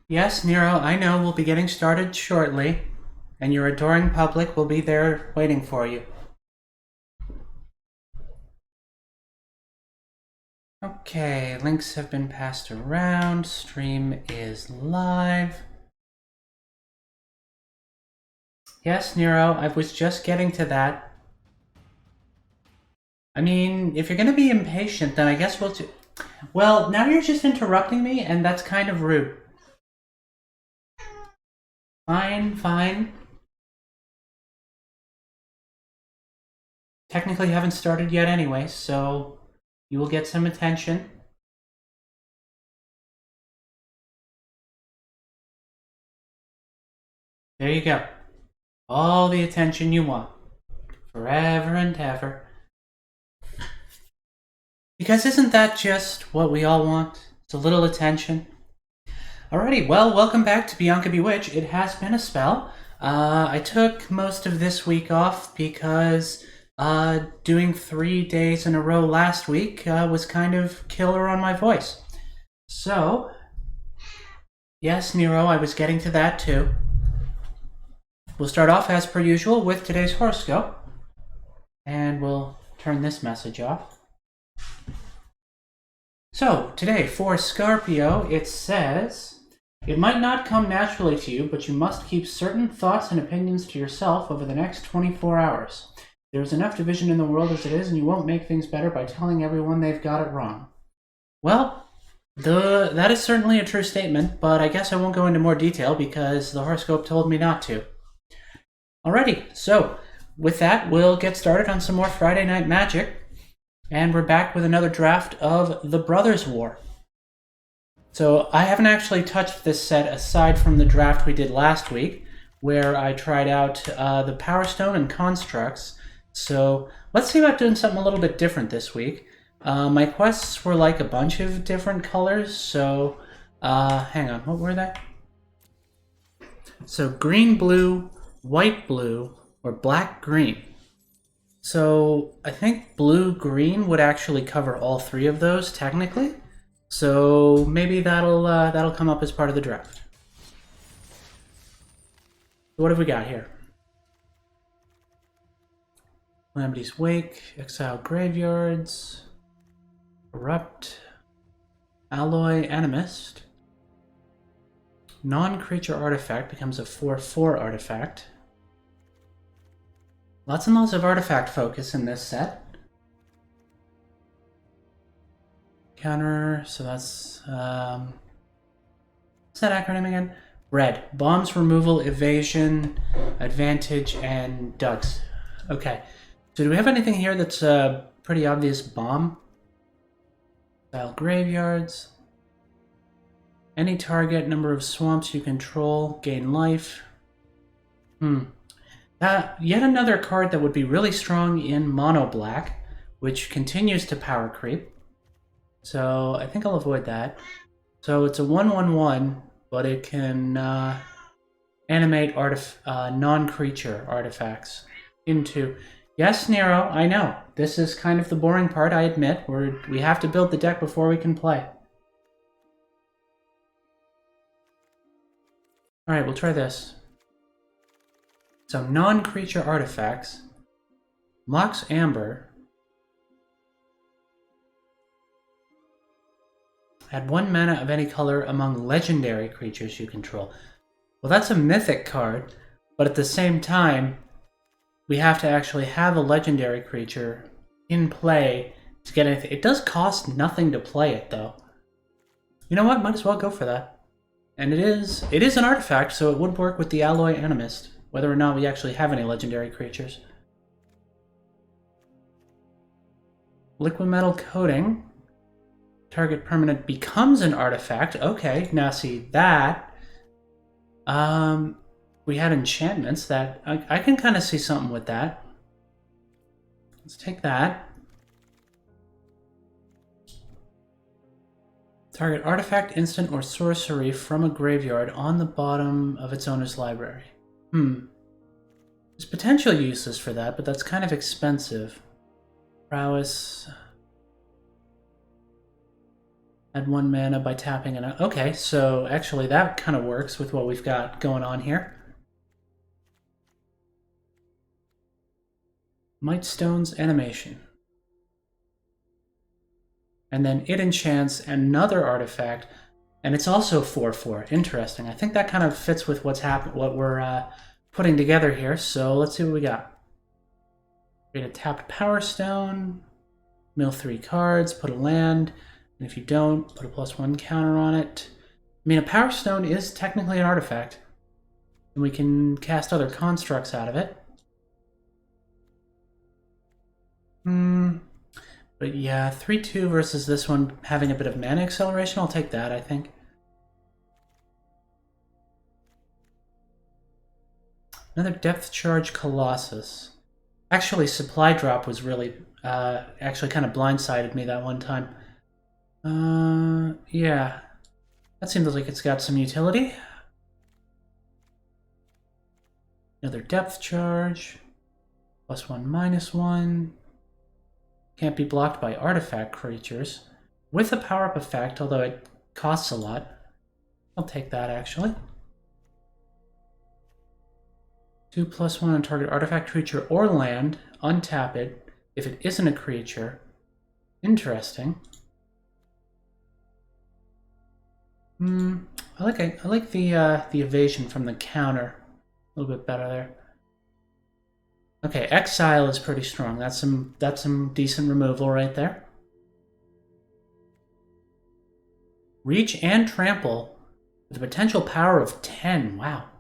Yes, Nero, I know we'll be getting started shortly, and your adoring public will be there waiting for you. Okay, links have been passed around. Stream is live. Yes, Nero, I was just getting to that. I mean, if you're gonna be impatient, then I guess we'll do. Well, now you're just interrupting me, and that's kind of rude. Fine, fine. Technically, you haven't started yet anyway, so you will get some attention. There you go. All the attention you want. Forever and ever. Because isn't that just what we all want? It's a little attention. Alrighty, well, welcome back to Bianca Bewitch. It has been a spell. I took most of this week off because doing 3 days in a row last week was kind of killer on my voice. So, yes, Nero, I was getting to that too. We'll start off as per usual with today's horoscope. And we'll turn this message off. So, today for Scorpio, it says, it might not come naturally to you, but you must keep certain thoughts and opinions to yourself over the next 24 hours. There's enough division in the world as it is, and you won't make things better by telling everyone they've got it wrong. Well, that is certainly a true statement, but I guess I won't go into more detail because the horoscope told me not to. Alrighty, so with that, we'll get started on some more Friday Night Magic. And we're back with another draft of The Brothers' War. So I haven't actually touched this set aside from the draft we did last week, where I tried out the Power Stone and Constructs. So let's see about doing something a little bit different this week. My quests were like a bunch of different colors, so hang on, what were they? So green, blue, white, blue, or black, green. So I think blue-green would actually cover all three of those technically. So maybe that'll come up as part of the draft. What have we got here? Calamity's Wake, Exile Graveyards, Corrupt, Alloy Animist, Non-creature artifact becomes a 4/4 artifact. Lots and lots of artifact focus in this set. Counter, so that's, what's that acronym again? Red. Bombs, removal, evasion, advantage, and ducks. Okay. So do we have anything here that's a pretty obvious bomb? Style graveyards. Any target, number of swamps you control, gain life. Yet another card that would be really strong in mono black, which continues to power creep. So I think I'll avoid that. So it's a 1/1/1, but it can animate non-creature artifacts into... Yes, Nero, I know. This is kind of the boring part, I admit. We have to build the deck before we can play. Alright, we'll try this. So non-creature artifacts. Mox Amber. Add 1 mana of any color among legendary creatures you control. Well, that's a mythic card, but at the same time, we have to actually have a legendary creature in play to get anything. It does cost nothing to play it, though. You know what? Might as well go for that. And it is an artifact, so it would work with the Alloy Animist, whether or not we actually have any legendary creatures. Liquid Metal Coating. Target permanent becomes an artifact. Okay, now see that. We had enchantments that I can kind of see something with that. Let's take that. Target artifact, instant, or sorcery from a graveyard on the bottom of its owner's library. There's potential uses for that, but that's kind of expensive. Prowess. Add 1 mana by tapping an... Okay, so actually that kind of works with what we've got going on here. Mightstone's animation. And then it enchants another artifact, and it's also 4/4. Interesting. I think that kind of fits with what we're putting together here. So let's see what we got. Create a tapped Power Stone, mill 3 cards, put a land, and if you don't, put a +1 counter on it. I mean, a Power Stone is technically an artifact, and we can cast other constructs out of it. But yeah, 3/2 versus this one having a bit of mana acceleration. I'll take that, I think. Another Depth Charge Colossus. Actually, Supply Drop was really, actually kind of blindsided me that one time. Yeah. That seems like it's got some utility. Another Depth Charge. +1/-1. Can't be blocked by artifact creatures. With a power-up effect, although it costs a lot. I'll take that, actually. 2/+1 on target artifact, creature, or land. Untap it if it isn't a creature. Interesting. I like the evasion from the counter a little bit better there. Okay, Exile is pretty strong. That's some decent removal right there. Reach and Trample with a potential power of 10. Wow.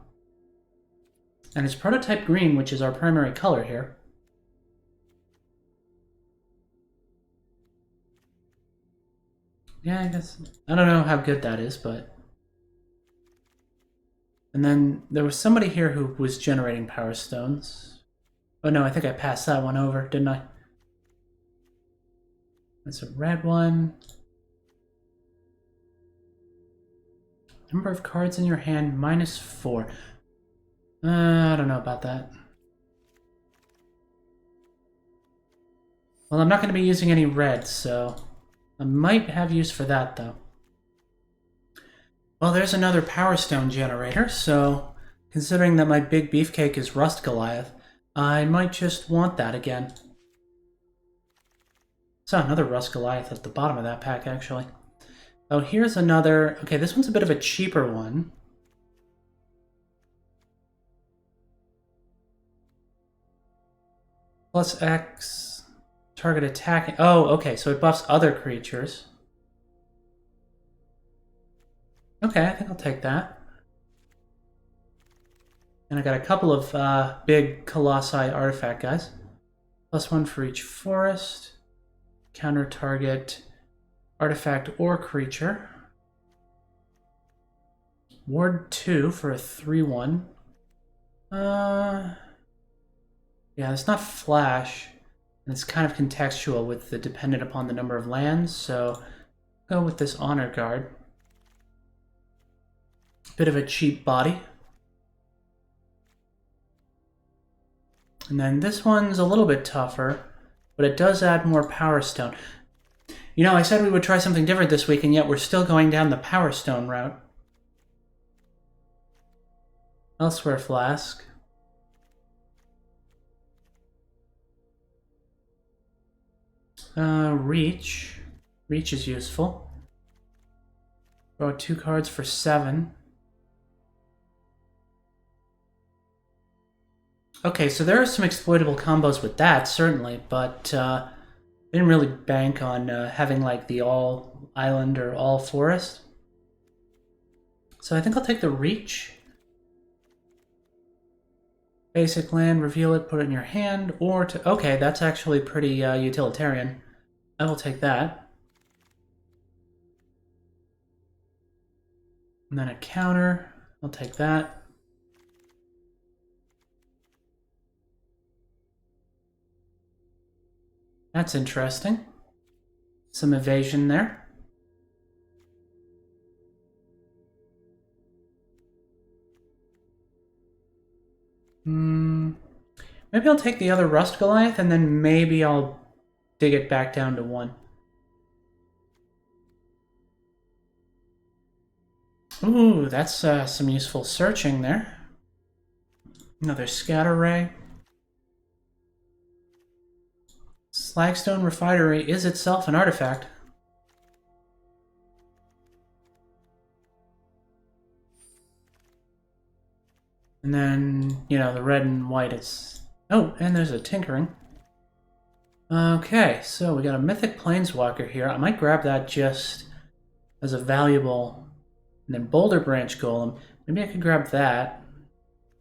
And it's prototype green, which is our primary color here. Yeah, I guess. I don't know how good that is, but... And then there was somebody here who was generating Power Stones. Oh no, I think I passed that one over, didn't I? That's a red one. Number of cards in your hand, -4. I don't know about that. Well, I'm not going to be using any red, so I might have use for that, though. Well, there's another Power Stone generator, so considering that my big beefcake is Rust Goliath, I might just want that again. Saw another Rust Goliath at the bottom of that pack, actually. Oh, here's another... Okay, this one's a bit of a cheaper one. +X... Target attack... Oh, okay, so it buffs other creatures. Okay, I think I'll take that. And I got a couple of big Colossi artifact guys. +1 for each forest. Counter target artifact or creature. Ward 2 for a 3/1. Yeah, it's not flash. And it's kind of contextual with the dependent upon the number of lands, so go with this Honor Guard. Bit of a cheap body. And then this one's a little bit tougher, but it does add more Power Stone. You know, I said we would try something different this week, and yet we're still going down the Power Stone route. Elsewhere Flask. Reach. Reach is useful. Draw 2 cards for 7. Okay, so there are some exploitable combos with that, certainly, but I didn't really bank on having like the all island or all forest. So I think I'll take the Reach. Basic land, reveal it, put it in your hand, or to... Okay, that's actually pretty utilitarian. I will take that. And then a counter. I'll take that. That's interesting. Some evasion there. Maybe I'll take the other Rust Goliath, and then maybe I'll dig it back down to 1. Ooh, that's some useful searching there. Another scatter ray. Slagstone Refinery is itself an artifact. And then, you know, the red and white is... Oh, and there's a tinkering. Okay, so we got a Mythic Planeswalker here. I might grab that just as a valuable... And then Boulder Branch Golem. Maybe I could grab that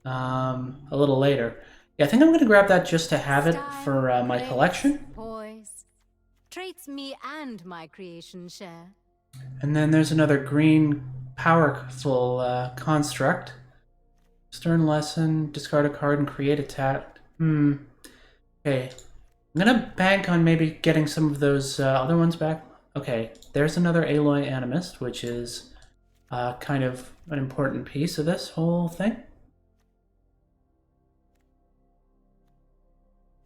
a little later. Yeah, I think I'm going to grab that just to have it for my collection. Poise. Traits me and my creation share. And then there's another green powerful construct. Stern Lesson, discard a card and create a tat. Okay. I'm gonna bank on maybe getting some of those other ones back. Okay, there's another Aloy Animist, which is kind of an important piece of this whole thing.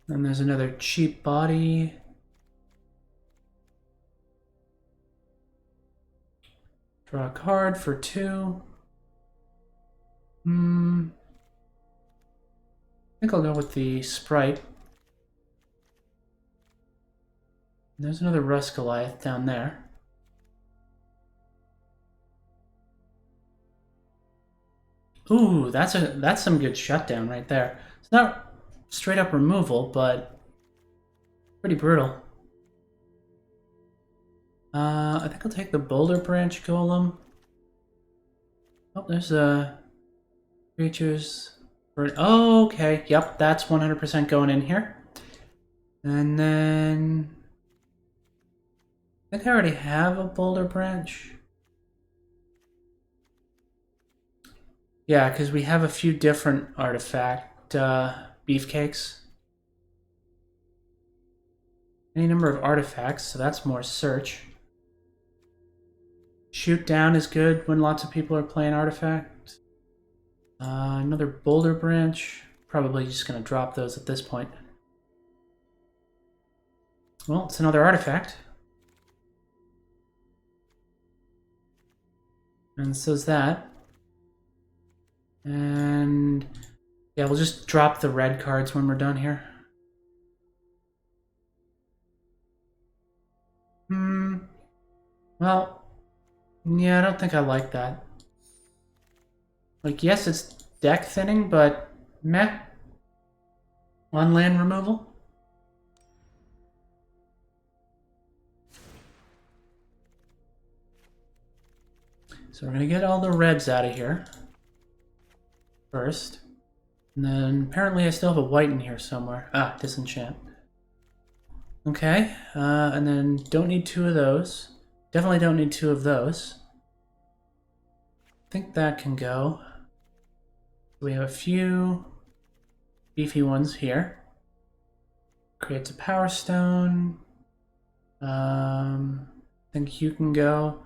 And there's another cheap body. Draw a card for 2. I think I'll go with the Sprite. There's another Rust Goliath down there. Ooh, that's some good shutdown right there. It's not straight up removal, but pretty brutal. I think I'll take the Boulder Branch Golem. Oh, there's creatures. Oh, okay. Yep, that's 100% going in here. And then I think I already have a Boulder Branch. Yeah, because we have a few different artifact beefcakes. Any number of artifacts, so that's more search. Shoot down is good when lots of people are playing artifact. Another Boulder Branch. Probably just going to drop those at this point. Well, it's another artifact. And so is that. And yeah, we'll just drop the red cards when we're done here. Well, yeah, I don't think I like that. Like, yes, it's deck thinning, but meh. On land removal. So we're gonna get all the reds out of here first. And then apparently I still have a white in here somewhere. Ah, disenchant. Okay, and then don't need 2 of those. Definitely don't need 2 of those. I think that can go. We have a few beefy ones here. Creates a Power Stone. I think you can go.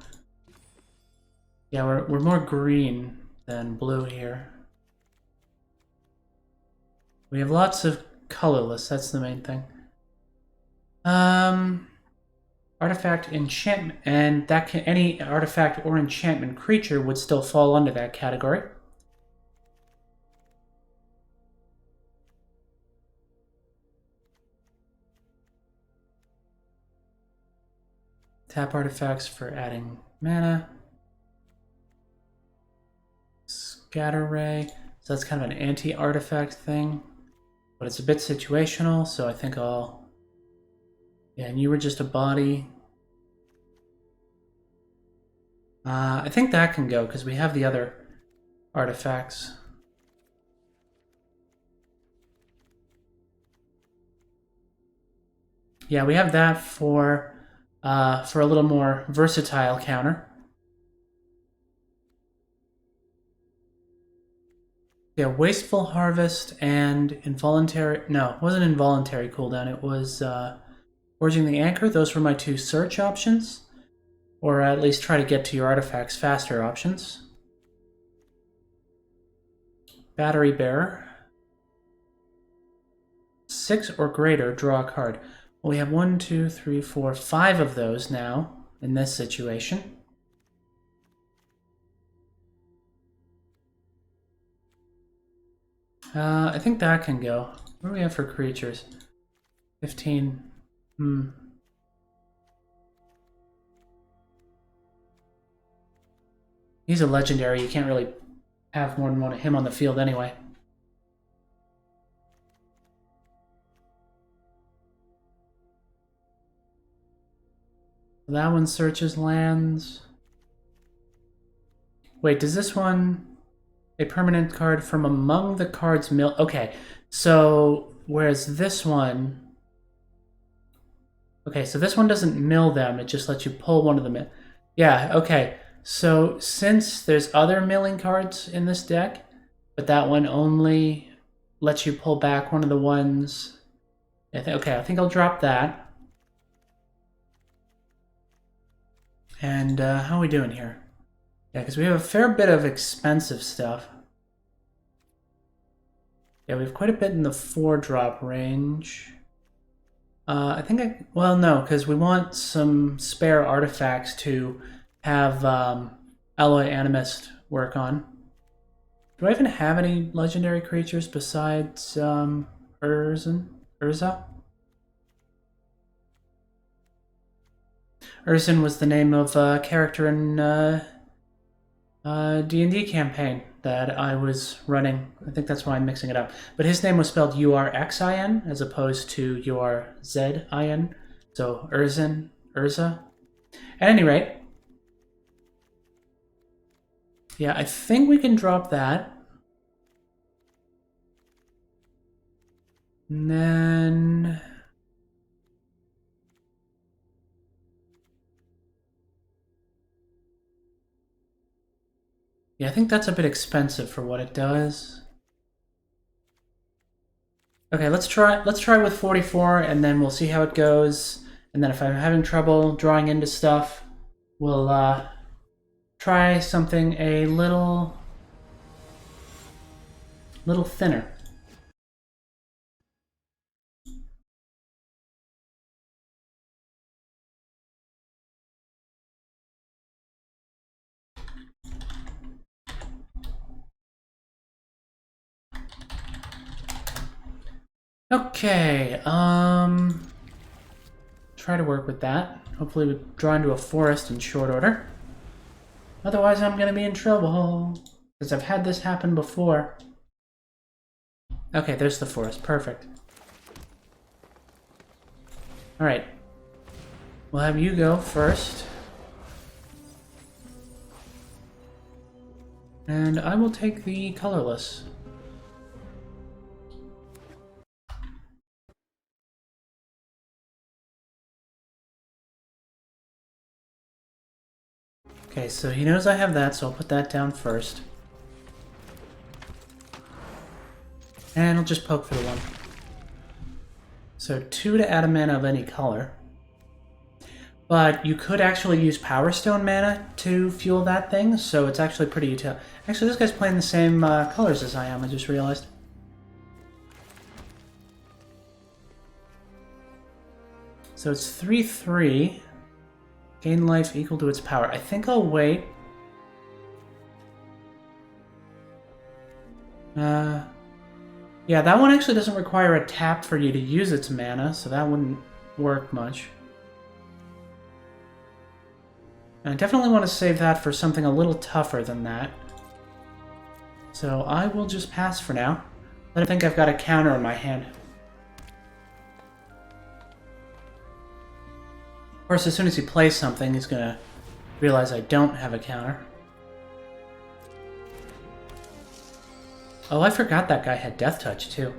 Yeah, we're more green than blue here. We have lots of colorless, that's the main thing. Artifact enchantment, and that can, any artifact or enchantment creature would still fall under that category. Tap artifacts for adding mana. Scatter Ray, so that's kind of an anti-artifact thing, but it's a bit situational, so I think I'll... Yeah, and you were just a body. I think that can go, because we have the other artifacts. Yeah, we have that for a little more versatile counter. Yeah, Wasteful Harvest and Involuntary... No, it wasn't Involuntary cooldown, it was Forging the Anchor. Those were my 2 search options. Or at least try to get to your artifacts faster options. Battery Bearer. 6 or greater, draw a card. Well, we have 1, 2, 3, 4, 5 of those now in this situation. I think that can go. What do we have for creatures? 15. He's a legendary. You can't really have more than one of him on the field anyway. That one searches lands. Wait, does this one... A permanent card from among the cards mill... Okay, so whereas this one... Okay, so this one doesn't mill them, it just lets you pull one of them in. Yeah, okay. So since there's other milling cards in this deck, but that one only lets you pull back one of the ones... Okay, I think I'll drop that. And how are we doing here? Yeah, because we have a fair bit of expensive stuff. Yeah, we have quite a bit in the 4-drop range. Well, no, because we want some spare artifacts to have Alloy Animist work on. Do I even have any legendary creatures besides Urza? Urzin was the name of a character in D&D campaign that I was running. I think that's why I'm mixing it up. But his name was spelled Urxin as opposed to Urzin. So Urza. At any rate, yeah, I think we can drop that. And then... Yeah, I think that's a bit expensive for what it does. Okay, let's try with 44, and then we'll see how it goes. And then if I'm having trouble drawing into stuff, we'll try something a little thinner. Okay, try to work with that. Hopefully we draw into a forest in short order. Otherwise I'm gonna be in trouble, because I've had this happen before. Okay, there's the forest, perfect. Alright, we'll have you go first. And I will take the colorless. Okay, so he knows I have that, so I'll put that down first. And I'll just poke for the 1. So 2 to add a mana of any color. But you could actually use Power Stone mana to fuel that thing, so it's actually pretty util. Actually, this guy's playing the same colors as I am, I just realized. So it's 3/3. Gain life equal to its power. I think I'll wait. Yeah, that one actually doesn't require a tap for you to use its mana, so that wouldn't work much. And I definitely want to save that for something a little tougher than that. So I will just pass for now. I think I've got a counter in my hand. Of course, as soon as he plays something, he's gonna realize I don't have a counter. Oh, I forgot that guy had Death Touch, too.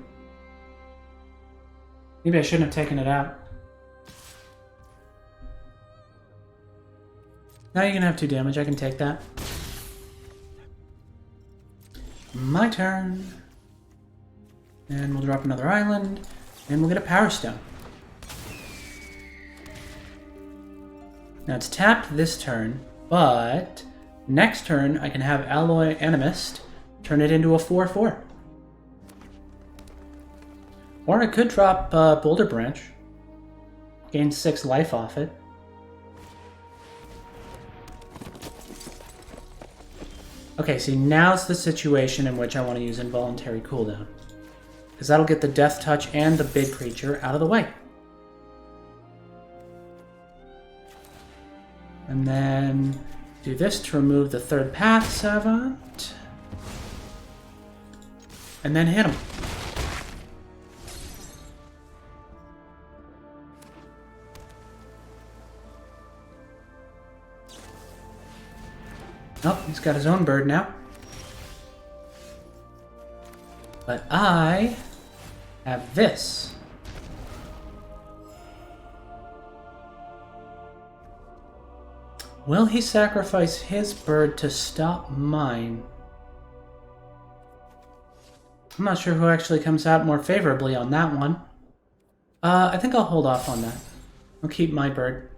Maybe I shouldn't have taken it out. Now you can have 2 damage, I can take that. My turn. And we'll drop another island, and we'll get a Power Stone. Now it's tapped this turn, but next turn I can have Alloy Animist turn it into a 4/4. Or I could drop Boulder Branch, gain 6 life off it. Okay, see, now's the situation in which I want to use involuntary cooldown. Because that'll get the death touch and the big creature out of the way. And then do this to remove the third path savant. And then hit him. Oh, he's got his own bird now. But I have this. Will he sacrifice his bird to stop mine? I'm not sure who actually comes out more favorably on that one. I think I'll hold off on that. I'll keep my bird.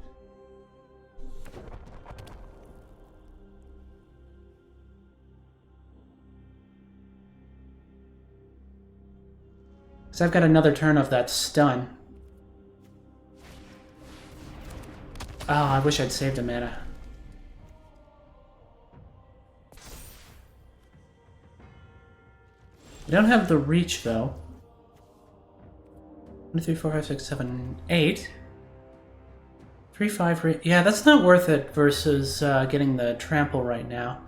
Because I've got another turn of that stun. Oh, I wish I'd saved a mana. I don't have the reach, though. 1, 2, 3, 4, 5, 6, 7, 8. 3, 5, yeah, that's not worth it versus getting the trample right now.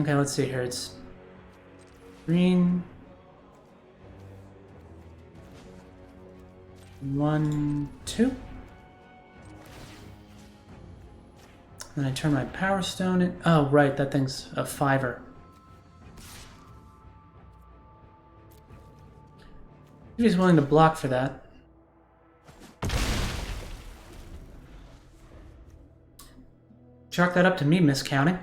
Okay, let's see here. It's green. 1, 2. Then I turn my power stone in. Oh, right, that thing's a 5-er. If he's willing to block for that. Chalk that up to me miscounting.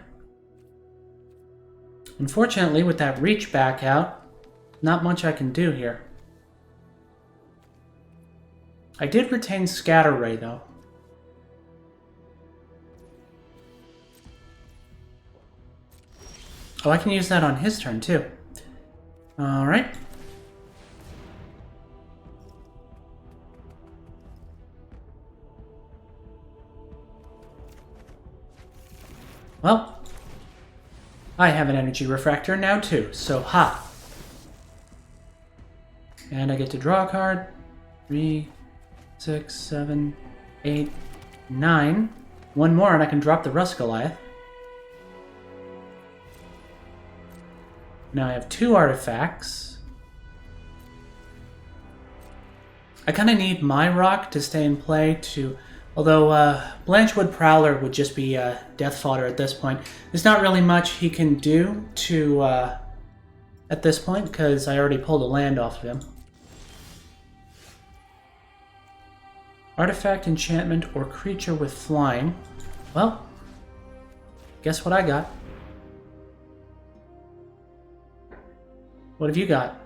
Unfortunately, with that reach back out, not much I can do here. I did retain Scatter Ray, though. Oh, I can use that on his turn, too. Alright. Well, I have an energy refractor now too, so ha! And I get to draw a card. 3, 6, 7, 8, 9. One more and I can drop the Rust Goliath. Now I have 2 artifacts. I kind of need my rock to stay in play to... Although Blanchwood Prowler would just be death fodder at this point. There's not really much he can do to at this point because I already pulled a land off of him. Artifact, enchantment, or creature with flying. Well, guess what I got? What have you got?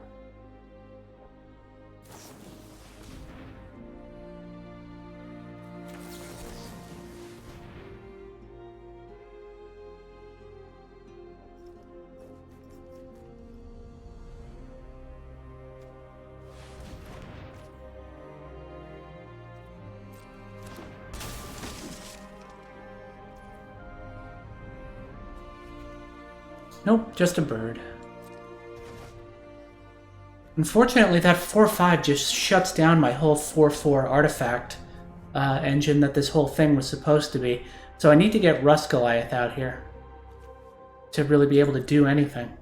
Nope, just a bird. Unfortunately, that 4/5 just shuts down my whole 4/4 artifact engine that this whole thing was supposed to be. So I need to get Rust Goliath out here to really be able to do anything.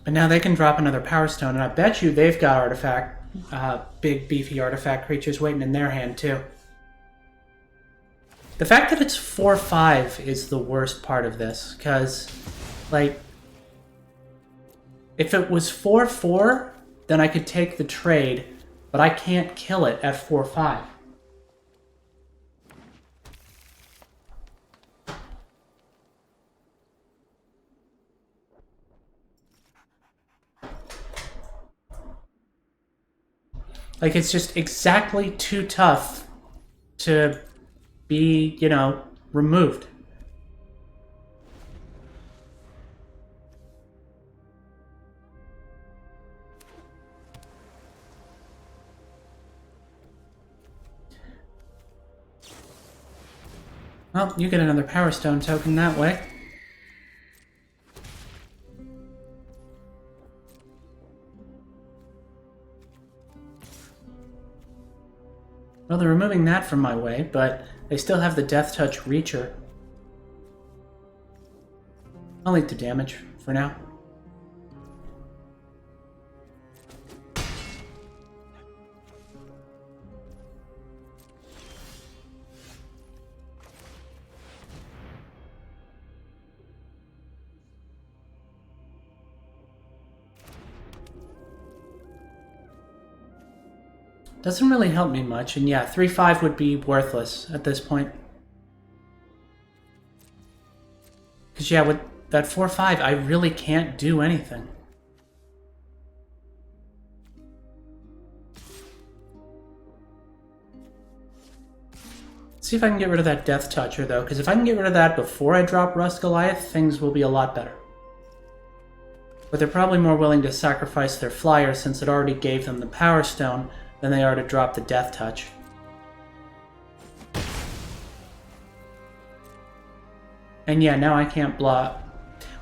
But now they can drop another Power Stone, and I bet you they've got artifact, big beefy artifact creatures waiting in their hand too. The fact that it's 4/5 is the worst part of this, because, like, if it was 4/4, then I could take the trade, but I can't kill it at 4/5. Like, it's just exactly too tough to be, you know, removed. Well, you get another Power Stone token that way. Well, they're removing that from my way, but they still have the Death Touch Reacher. I'll eat the damage for now. Doesn't really help me much, and yeah, 3-5 would be worthless at this point. Because yeah, with that 4-5, I really can't do anything. Let's see if I can get rid of that Death Toucher, though, because if I can get rid of that before I drop Rust Goliath, things will be a lot better. But they're probably more willing to sacrifice their flyer since it already gave them the Power Stone than they are to drop the Death Touch. And yeah, now I can't block.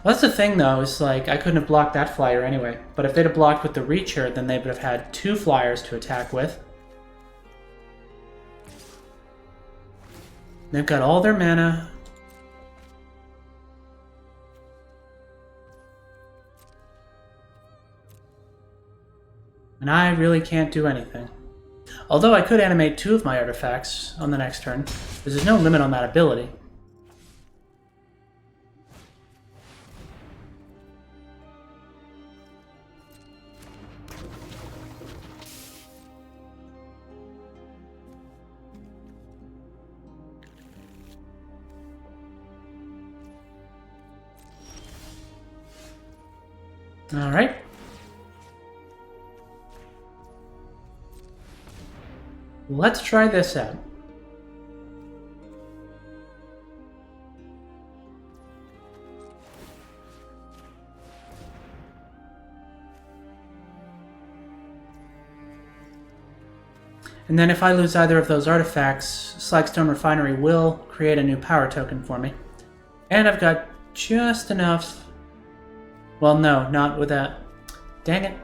Well, that's the thing, though, is like, I couldn't have blocked that flyer anyway. But if they'd have blocked with the Reacher, then they would have had 2 flyers to attack with. They've got all their mana. And I really can't do anything. Although I could animate 2 of my artifacts on the next turn, because there's no limit on that ability. Alright. Let's try this out. And then if I lose either of those artifacts, Slagstone Refinery will create a new power token for me. And I've got just enough... Well, no, not with that. Dang it.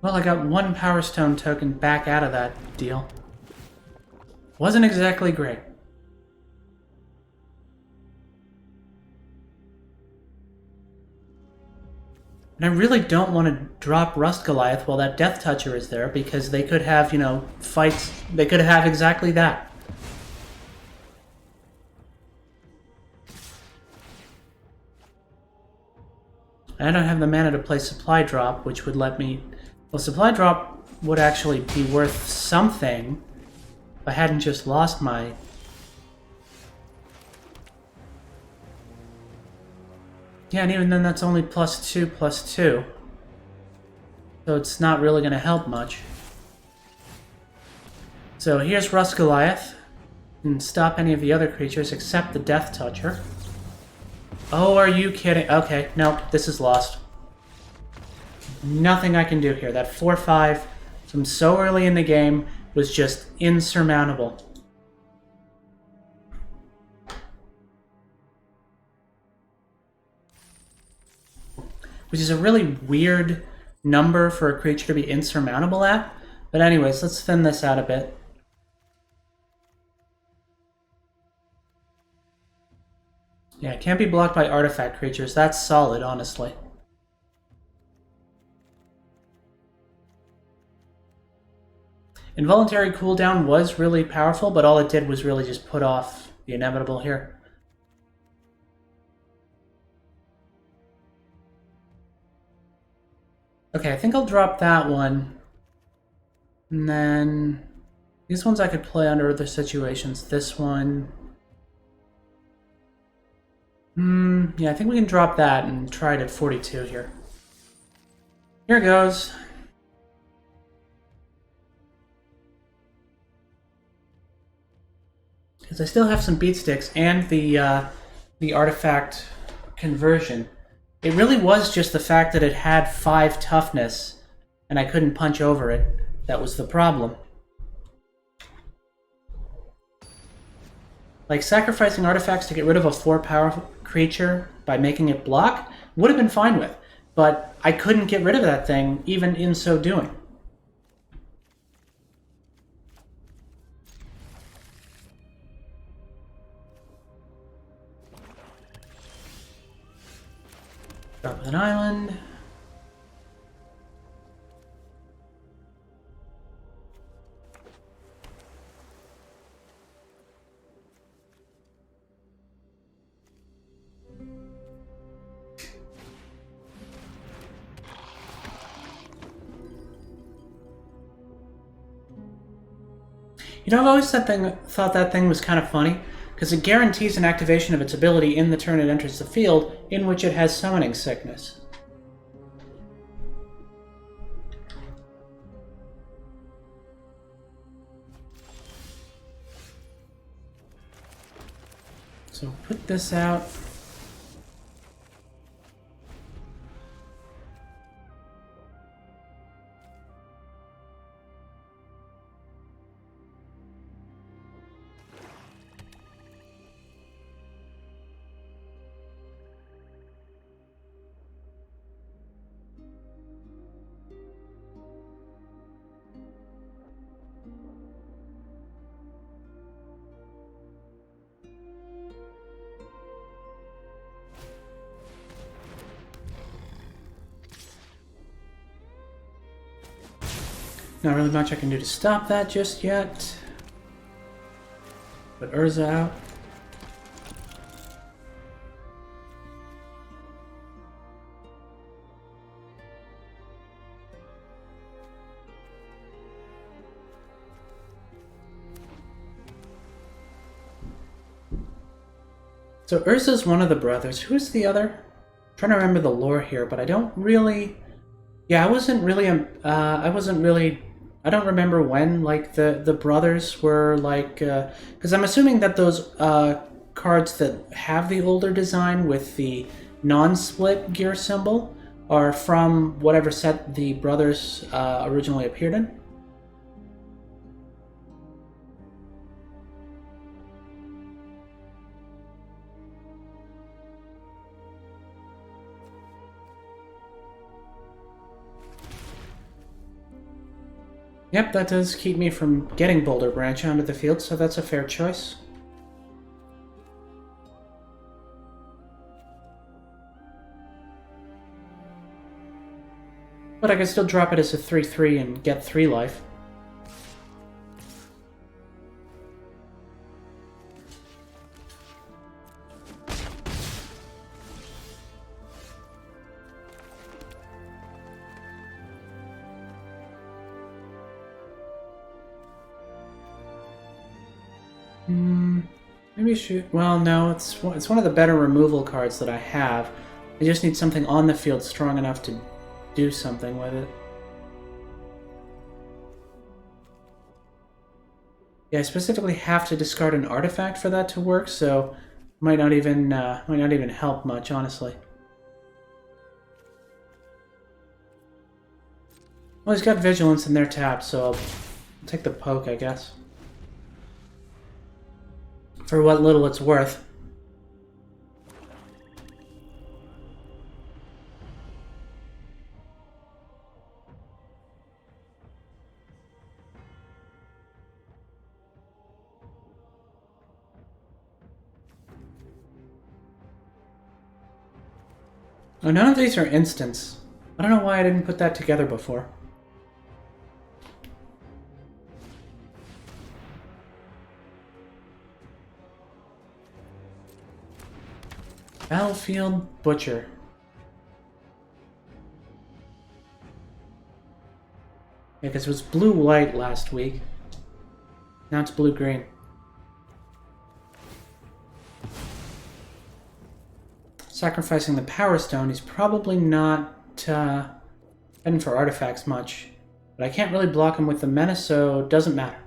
Well, I got 1 Power Stone token back out of that deal. Wasn't exactly great. And I really don't want to drop Rust Goliath while that Death Toucher is there, because they could have, you know, fights. They could have exactly that. I don't have the mana to play Supply Drop, which would let me... Well, Supply Drop would actually be worth something if I hadn't just lost my... Yeah, and even then that's only +2/+2. So it's not really going to help much. So here's Rust Goliath. And stop any of the other creatures except the Death Toucher. Oh, are you kidding? Okay, nope, this is lost. Nothing I can do here. That 4-5 from so early in the game was just insurmountable. Which is a really weird number for a creature to be insurmountable at. But anyways, let's thin this out a bit. Yeah, it can't be blocked by artifact creatures. That's solid, honestly. Involuntary cooldown was really powerful, but all it did was really just put off the inevitable here. Okay, I think I'll drop that one. And then... These ones I could play under other situations. This one... Yeah, I think we can drop that and try it at 42 here. Here goes. Because I still have some beat sticks and the artifact conversion. It really was just the fact that it had 5 toughness and I couldn't punch over it. That was the problem. Like, sacrificing artifacts to get rid of a 4-power creature by making it block would have been fine with, but I couldn't get rid of that thing even in so doing. Drop an island. You know, I've always thought that thing was kind of funny, because it guarantees an activation of its ability in the turn it enters the field, in which it has Summoning Sickness. So put this out. Not really much I can do to stop that just yet. Put Urza out. So Urza's one of the brothers. Who's the other? I'm trying to remember the lore here, but I don't really... Yeah, I wasn't really... I don't remember when, like, the brothers were, like... Because I'm assuming that those cards that have the older design with the non-split gear symbol are from whatever set the brothers originally appeared in. Yep, that does keep me from getting Boulder Branch onto the field, so that's a fair choice. But I can still drop it as a 3/3 and get 3 life. Maybe shoot. Well, no, it's one of the better removal cards that I have. I just need something on the field strong enough to do something with it. Yeah, I specifically have to discard an artifact for that to work, so might not even help much, honestly. Well, he's got Vigilance in their tap, so I'll take the poke, I guess. For what little it's worth. Oh, none of these are instants. I don't know why I didn't put that together before. Battlefield Butcher. Yeah, because it was blue-white last week. Now it's blue-green. sacrificing the Power Stone, he's probably not heading for artifacts much. But I can't really block him with the Menace, so it doesn't matter.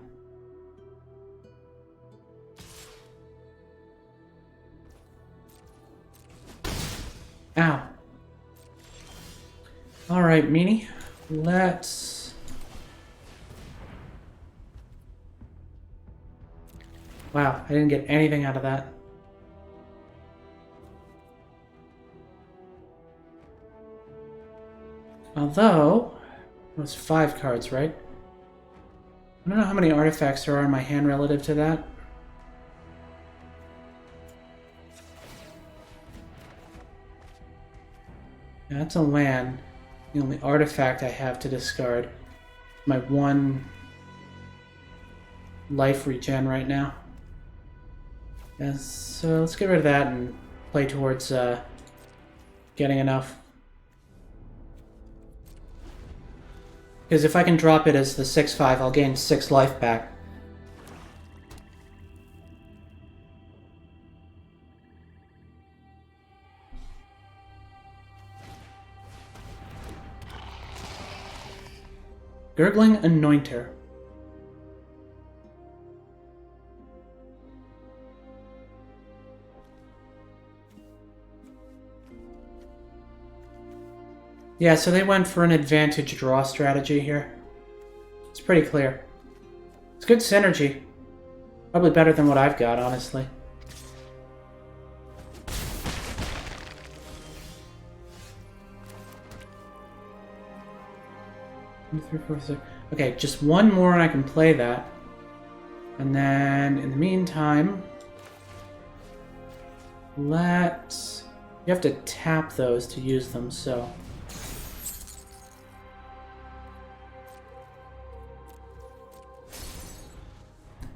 Ow. Alright, Meanie. Let's... Wow, I didn't get anything out of that. Although, it was 5 cards, right? I don't know how many artifacts there are in my hand relative to that. Yeah, that's a land. The only artifact I have to discard. My 1 life regen right now. Yeah, so let's get rid of that and play towards getting enough. Because if I can drop it as the 6/5, I'll gain 6 life back. Gurgling Anointer. Yeah, so they went for an advantage draw strategy here. It's pretty clear. It's good synergy. Probably better than what I've got, honestly. One, 2, 3, 4, 6. Okay, just one more and I can play that. And then, in the meantime, let's... You have to tap those to use them, so...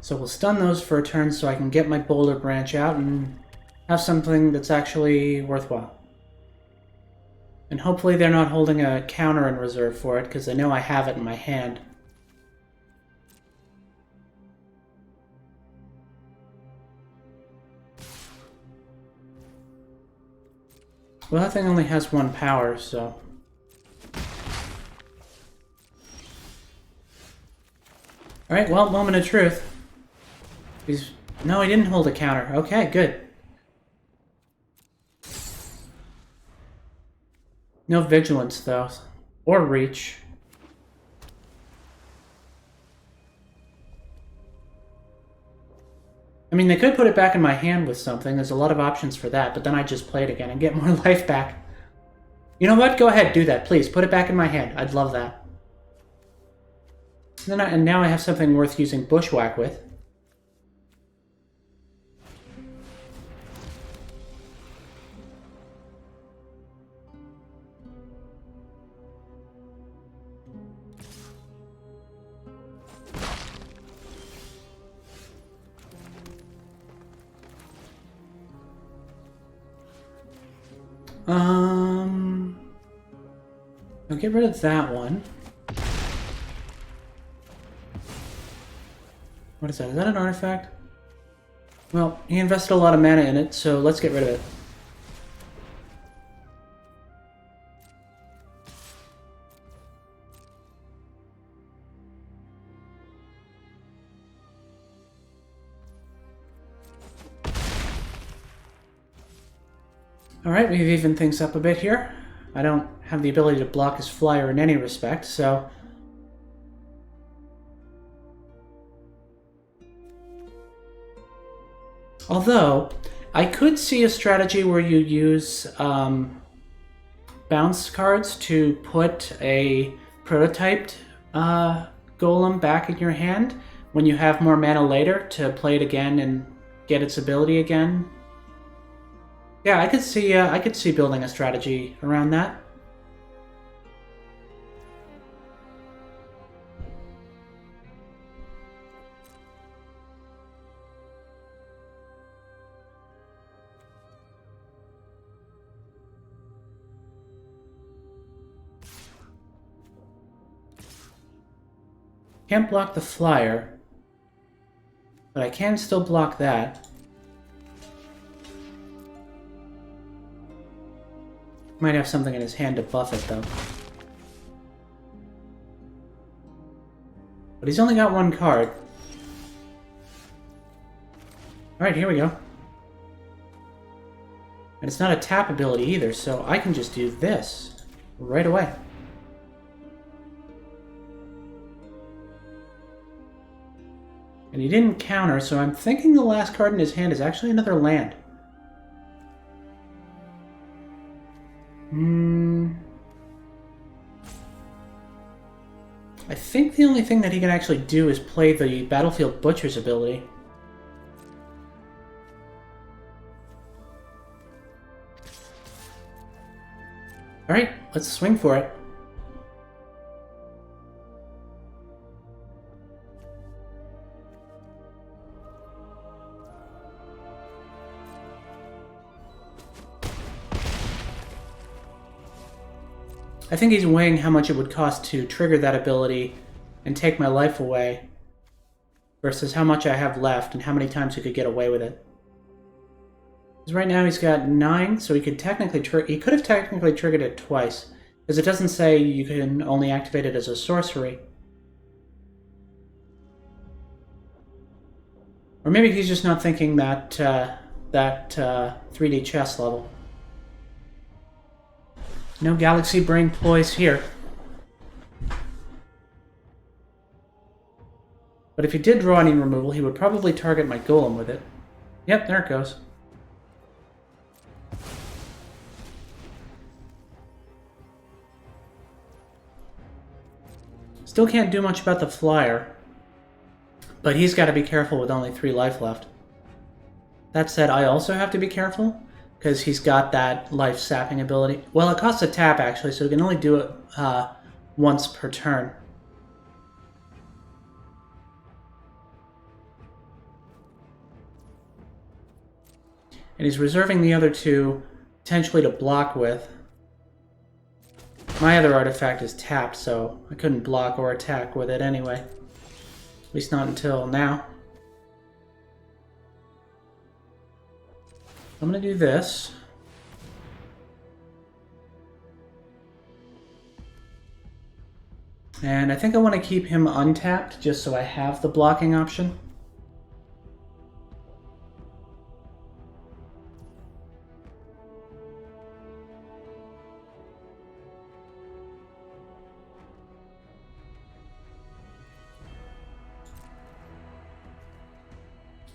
So we'll stun those for a turn so I can get my Boulder Branch out and have something that's actually worthwhile. And hopefully they're not holding a counter in reserve for it, because I know I have it in my hand. Well, that thing only has 1 power, so... Alright, well, moment of truth. No, he didn't hold a counter. Okay, good. No vigilance, though. Or reach. I mean, they could put it back in my hand with something. There's a lot of options for that, but then I just play it again and get more life back. You know what? Go ahead, do that, please. Put it back in my hand. I'd love that. And now I have something worth using Bushwhack with. I'll get rid of that one. What is that? Is that an artifact? Well, he invested a lot of mana in it, so let's get rid of it. Alright, we've evened things up a bit here. I don't have the ability to block his flyer in any respect, so... Although, I could see a strategy where you use bounce cards to put a prototyped golem back in your hand when you have more mana later to play it again and get its ability again. Yeah, I could see building a strategy around that. Can't block the flyer, but I can still block that. Might have something in his hand to buff it, though. But he's only got one card. Alright, here we go. And it's not a tap ability either, so I can just do this right away. And he didn't counter, so I'm thinking the last card in his hand is actually another land. I think the only thing that he can actually do is play the Battlefield Butcher's ability. Alright, let's swing for it. I think he's weighing how much it would cost to trigger that ability and take my life away versus how much I have left and how many times he could get away with it. Because right now he's got 9, so he could technically he could have technically triggered it twice, because it doesn't say you can only activate it as a sorcery. Or maybe he's just not thinking that 3D chess level. No galaxy brain ploys here. But if he did draw any removal, he would probably target my golem with it. Yep, there it goes. Still can't do much about the flyer, but he's got to be careful with only 3 life left. That said, I also have to be careful, because he's got that life sapping ability. Well, it costs a tap, actually, so he can only do it once per turn. And he's reserving the other 2 potentially to block with. My other artifact is tapped, so I couldn't block or attack with it anyway. At least not until now. I'm going to do this. And I think I want to keep him untapped just so I have the blocking option.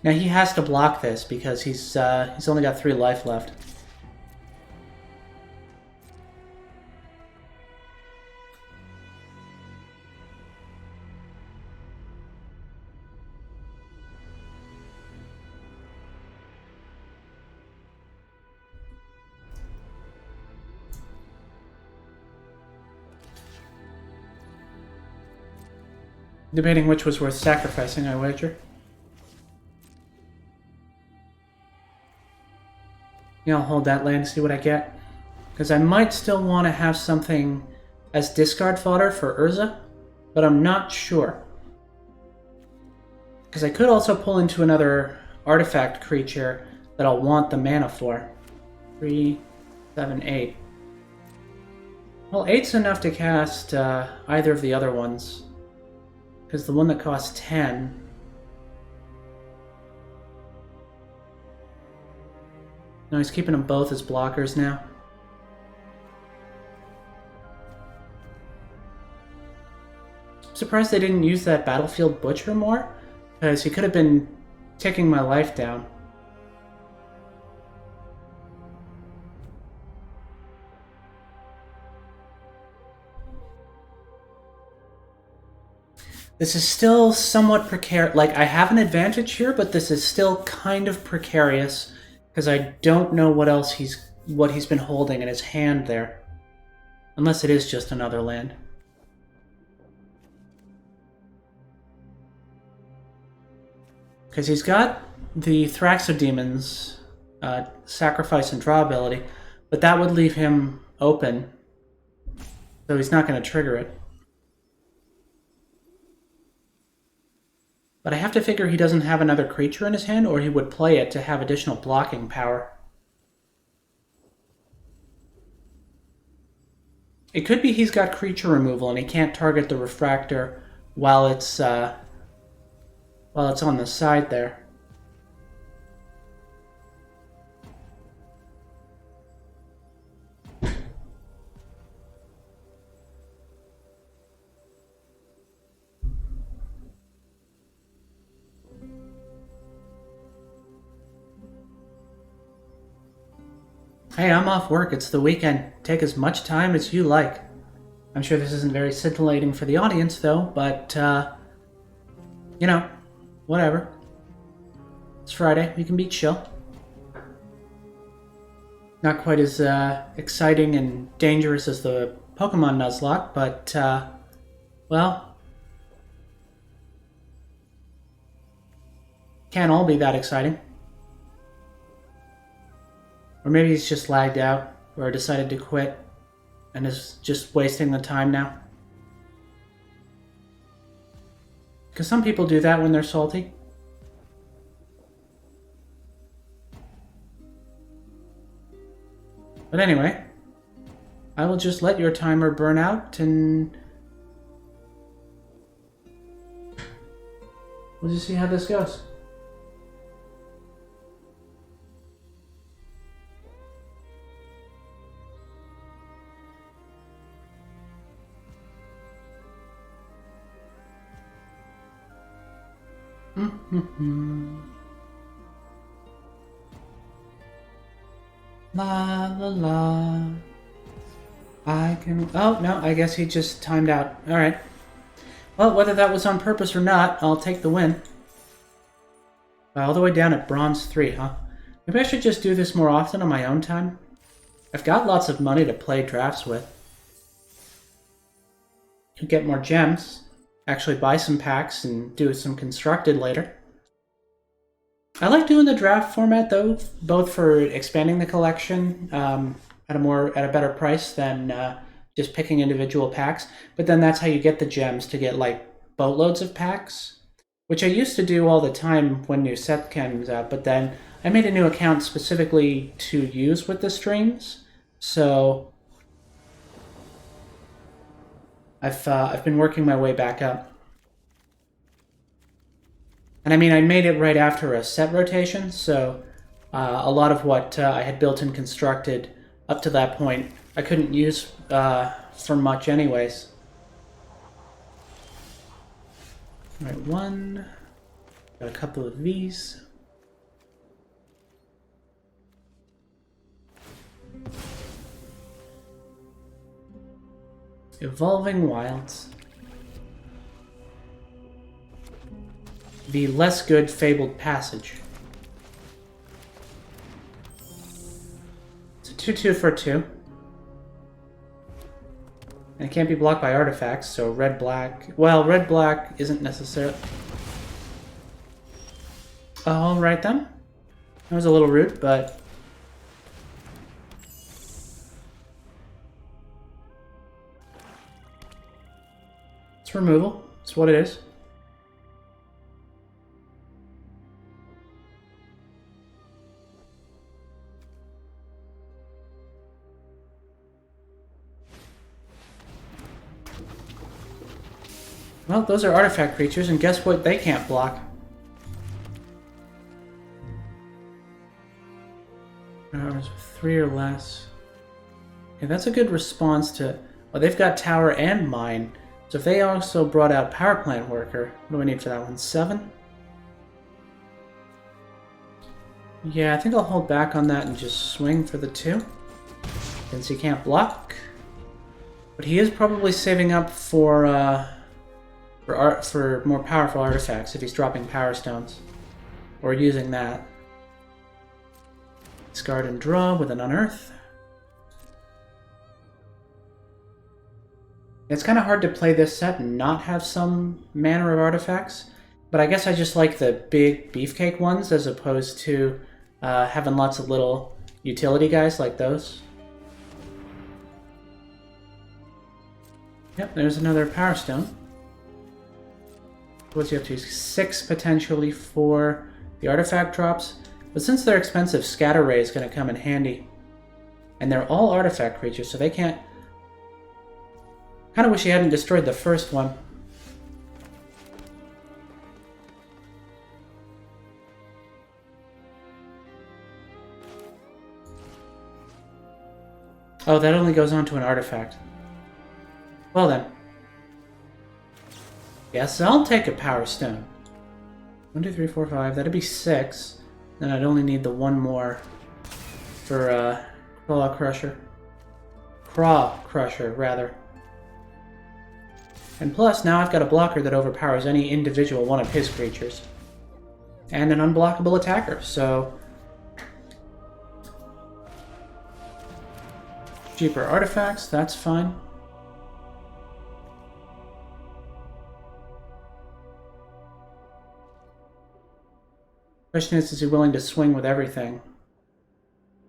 Now he has to block this because he's only got 3 life left. Debating which was worth sacrificing, I wager. Yeah, I'll hold that land to see what I get. Because I might still want to have something as discard fodder for Urza, but I'm not sure. Because I could also pull into another artifact creature that I'll want the mana for. 3, 7, 8. Well, 8's enough to cast either of the other ones. Because the one that costs 10... No, he's keeping them both as blockers now. I'm surprised they didn't use that Battlefield Butcher more, because he could have been ticking my life down. This is still somewhat precarious. Like, I have an advantage here, but this is still kind of precarious. Because I don't know what he's been holding in his hand there. Unless it is just another land. Because he's got the Thraxodemon's sacrifice and draw ability, but that would leave him open. So he's not going to trigger it. But I have to figure he doesn't have another creature in his hand, or he would play it to have additional blocking power. It could be he's got creature removal and he can't target the refractor while it's on the side there. Hey, I'm off work. It's the weekend. Take as much time as you like. I'm sure this isn't very scintillating for the audience, though, but, you know, whatever. It's Friday. We can be chill. Not quite as exciting and dangerous as the Pokemon Nuzlocke, but, well, can't all be that exciting. Or maybe he's just lagged out, or decided to quit, and is just wasting the time now. Because some people do that when they're salty. But anyway, I will just let your timer burn out, and we'll just see how this goes. La la la. I can... Oh, no, I guess he just timed out. Alright. Well, whether that was on purpose or not, I'll take the win. All the way down at Bronze 3, huh? Maybe I should just do this more often on my own time. I've got lots of money to play drafts with. Could get more gems. Actually buy some packs and do some constructed later. I like doing the draft format though, both for expanding the collection at a better price than just picking individual packs. But then that's how you get the gems, to get like boatloads of packs, which I used to do all the time when new set comes out. But then I made a new account specifically to use with the streams, so I've been working my way back up. And I mean, I made it right after a set rotation, so a lot of what I had built and constructed up to that point, I couldn't use for much anyways. All right, one. Got a couple of these. Evolving Wilds. The less good Fabled Passage. It's a 2/2 for 2. And it can't be blocked by artifacts, so red-black... Well, red-black isn't necessarily... Alright then. That was a little rude, but... It's removal. It's what it is. Well, those are artifact creatures, and guess what they can't block? Powers with 3 or less. Okay, that's a good response to... Well, they've got Tower and Mine. So if they also brought out Power Plant Worker, what do I need for that one? 7? Yeah, I think I'll hold back on that and just swing for the 2. Since he can't block. But he is probably saving up for more powerful artifacts if he's dropping Power Stones. Or using that. Discard and draw with an Unearth. It's kind of hard to play this set and not have some manner of artifacts, but I guess I just like the big beefcake ones as opposed to having lots of little utility guys like those. Yep, there's another Power Stone. What's he up to? 6 potentially for the artifact drops, but since they're expensive, Scatter Ray is going to come in handy. And they're all artifact creatures, so they can't... Kinda wish he hadn't destroyed the first one. Oh, that only goes on to an artifact. Well then. Yes, I'll take a Power Stone. 1, 2, 3, 4, 5. That'd be 6. Then I'd only need the one more for Claw Crusher. Craw Crusher, rather. And plus, now I've got a blocker that overpowers any individual one of his creatures. And an unblockable attacker, so... Cheaper artifacts, that's fine. Question is he willing to swing with everything?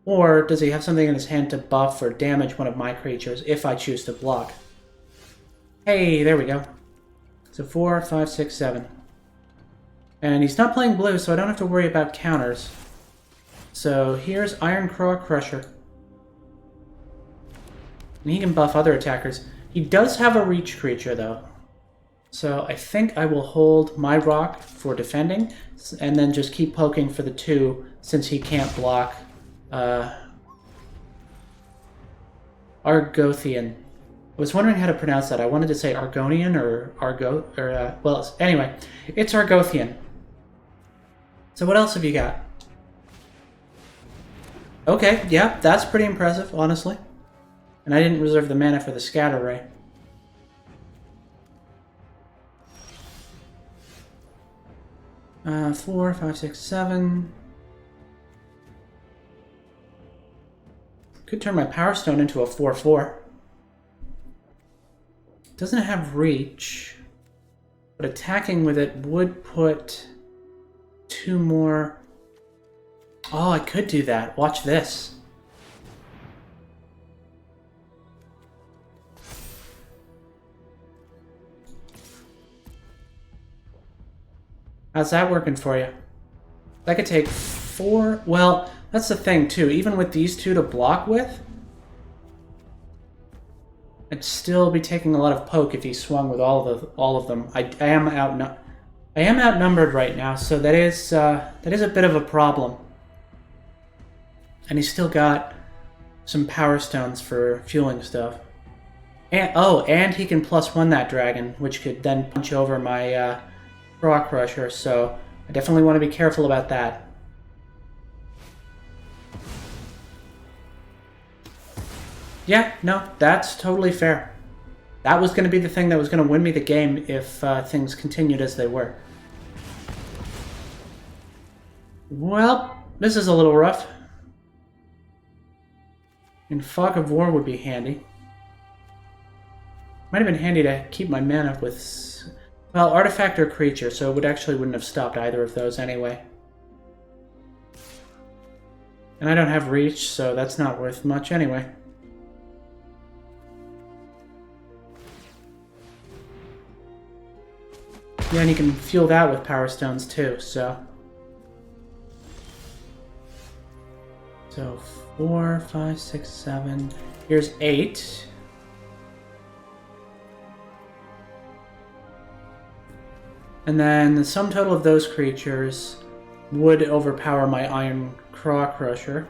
Or does he have something in his hand to buff or damage one of my creatures if I choose to block? Hey, there we go. So 4, 5, 6, 7. And he's not playing blue, so I don't have to worry about counters. So here's Iron Claw Crusher. And he can buff other attackers. He does have a reach creature, though. So I think I will hold my rock for defending, and then just keep poking for the 2, since he can't block Argothian. I was wondering how to pronounce that. I wanted to say Argonian or well, anyway, it's Argothian. So what else have you got? Okay, yeah, that's pretty impressive, honestly. And I didn't reserve the mana for the Scatter Ray. Uh, 4, 5, 6, 7. Could turn my Power Stone into a 4/4. Doesn't have reach, but attacking with it would put 2 more. Oh, I could do that. Watch this. How's that working for you? That could take 4... Well, that's the thing, too. Even with these 2 to block with, I'd still be taking a lot of poke if he swung with all of them. I am outnumbered right now, so that is a bit of a problem. And he's still got some Power Stones for fueling stuff. And he can +1 that dragon, which could then punch over my Rock Crusher, so I definitely want to be careful about that. Yeah, no, that's totally fair. That was going to be the thing that was going to win me the game if things continued as they were. Well, this is a little rough. And Fog of War would be handy. Might have been handy to keep my mana with... Well, artifact or creature, so it wouldn't have stopped either of those anyway. And I don't have reach, so that's not worth much anyway. Yeah, and you can fuel that with Power Stones too, so... So 4, 5, 6, 7... Here's 8. And then the sum total of those creatures would overpower my Iron Claw Crusher.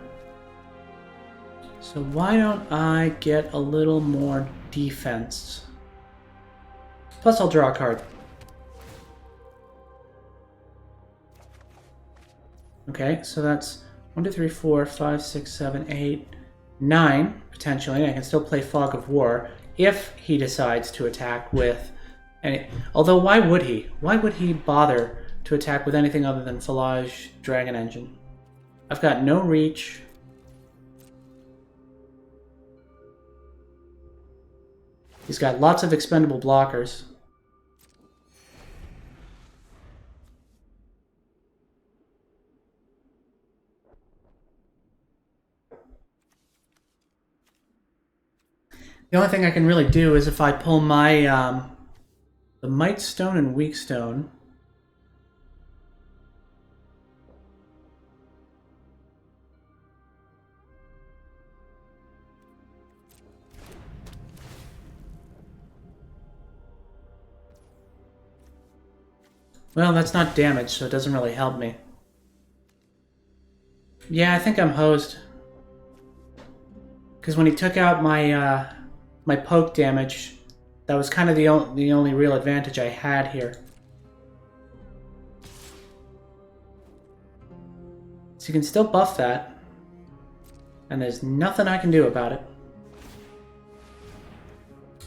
So why don't I get a little more defense? Plus I'll draw a card. Okay, so that's 1, 2, 3, 4, 5, 6, 7, 8, 9, potentially. I can still play Fog of War if he decides to attack with... Although, why would he? Why would he bother to attack with anything other than Falage Dragon Engine? I've got no reach. He's got lots of expendable blockers. The only thing I can really do is if I pull my... the Might Stone and Weak Stone. Well, that's not damage, so it doesn't really help me. Yeah, I think I'm hosed. Because when he took out my my poke damage, that was kind of the only real advantage I had here. So you can still buff that. And there's nothing I can do about it.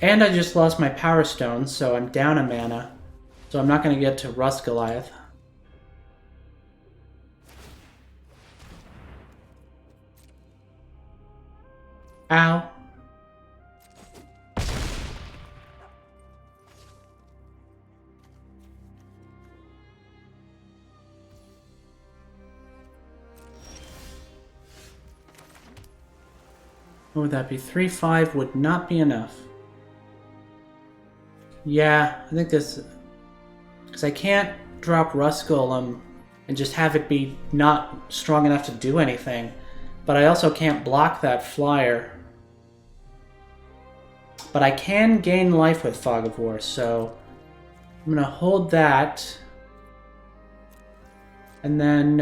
And I just lost my Power Stone, so I'm down a mana. So I'm not going to get to Rust Goliath. Ow. What would that be? 3-5 would not be enough. Yeah, I think this... Because I can't drop Rust Golem and just have it be not strong enough to do anything. But I also can't block that flyer. But I can gain life with Fog of War, so I'm going to hold that. And then,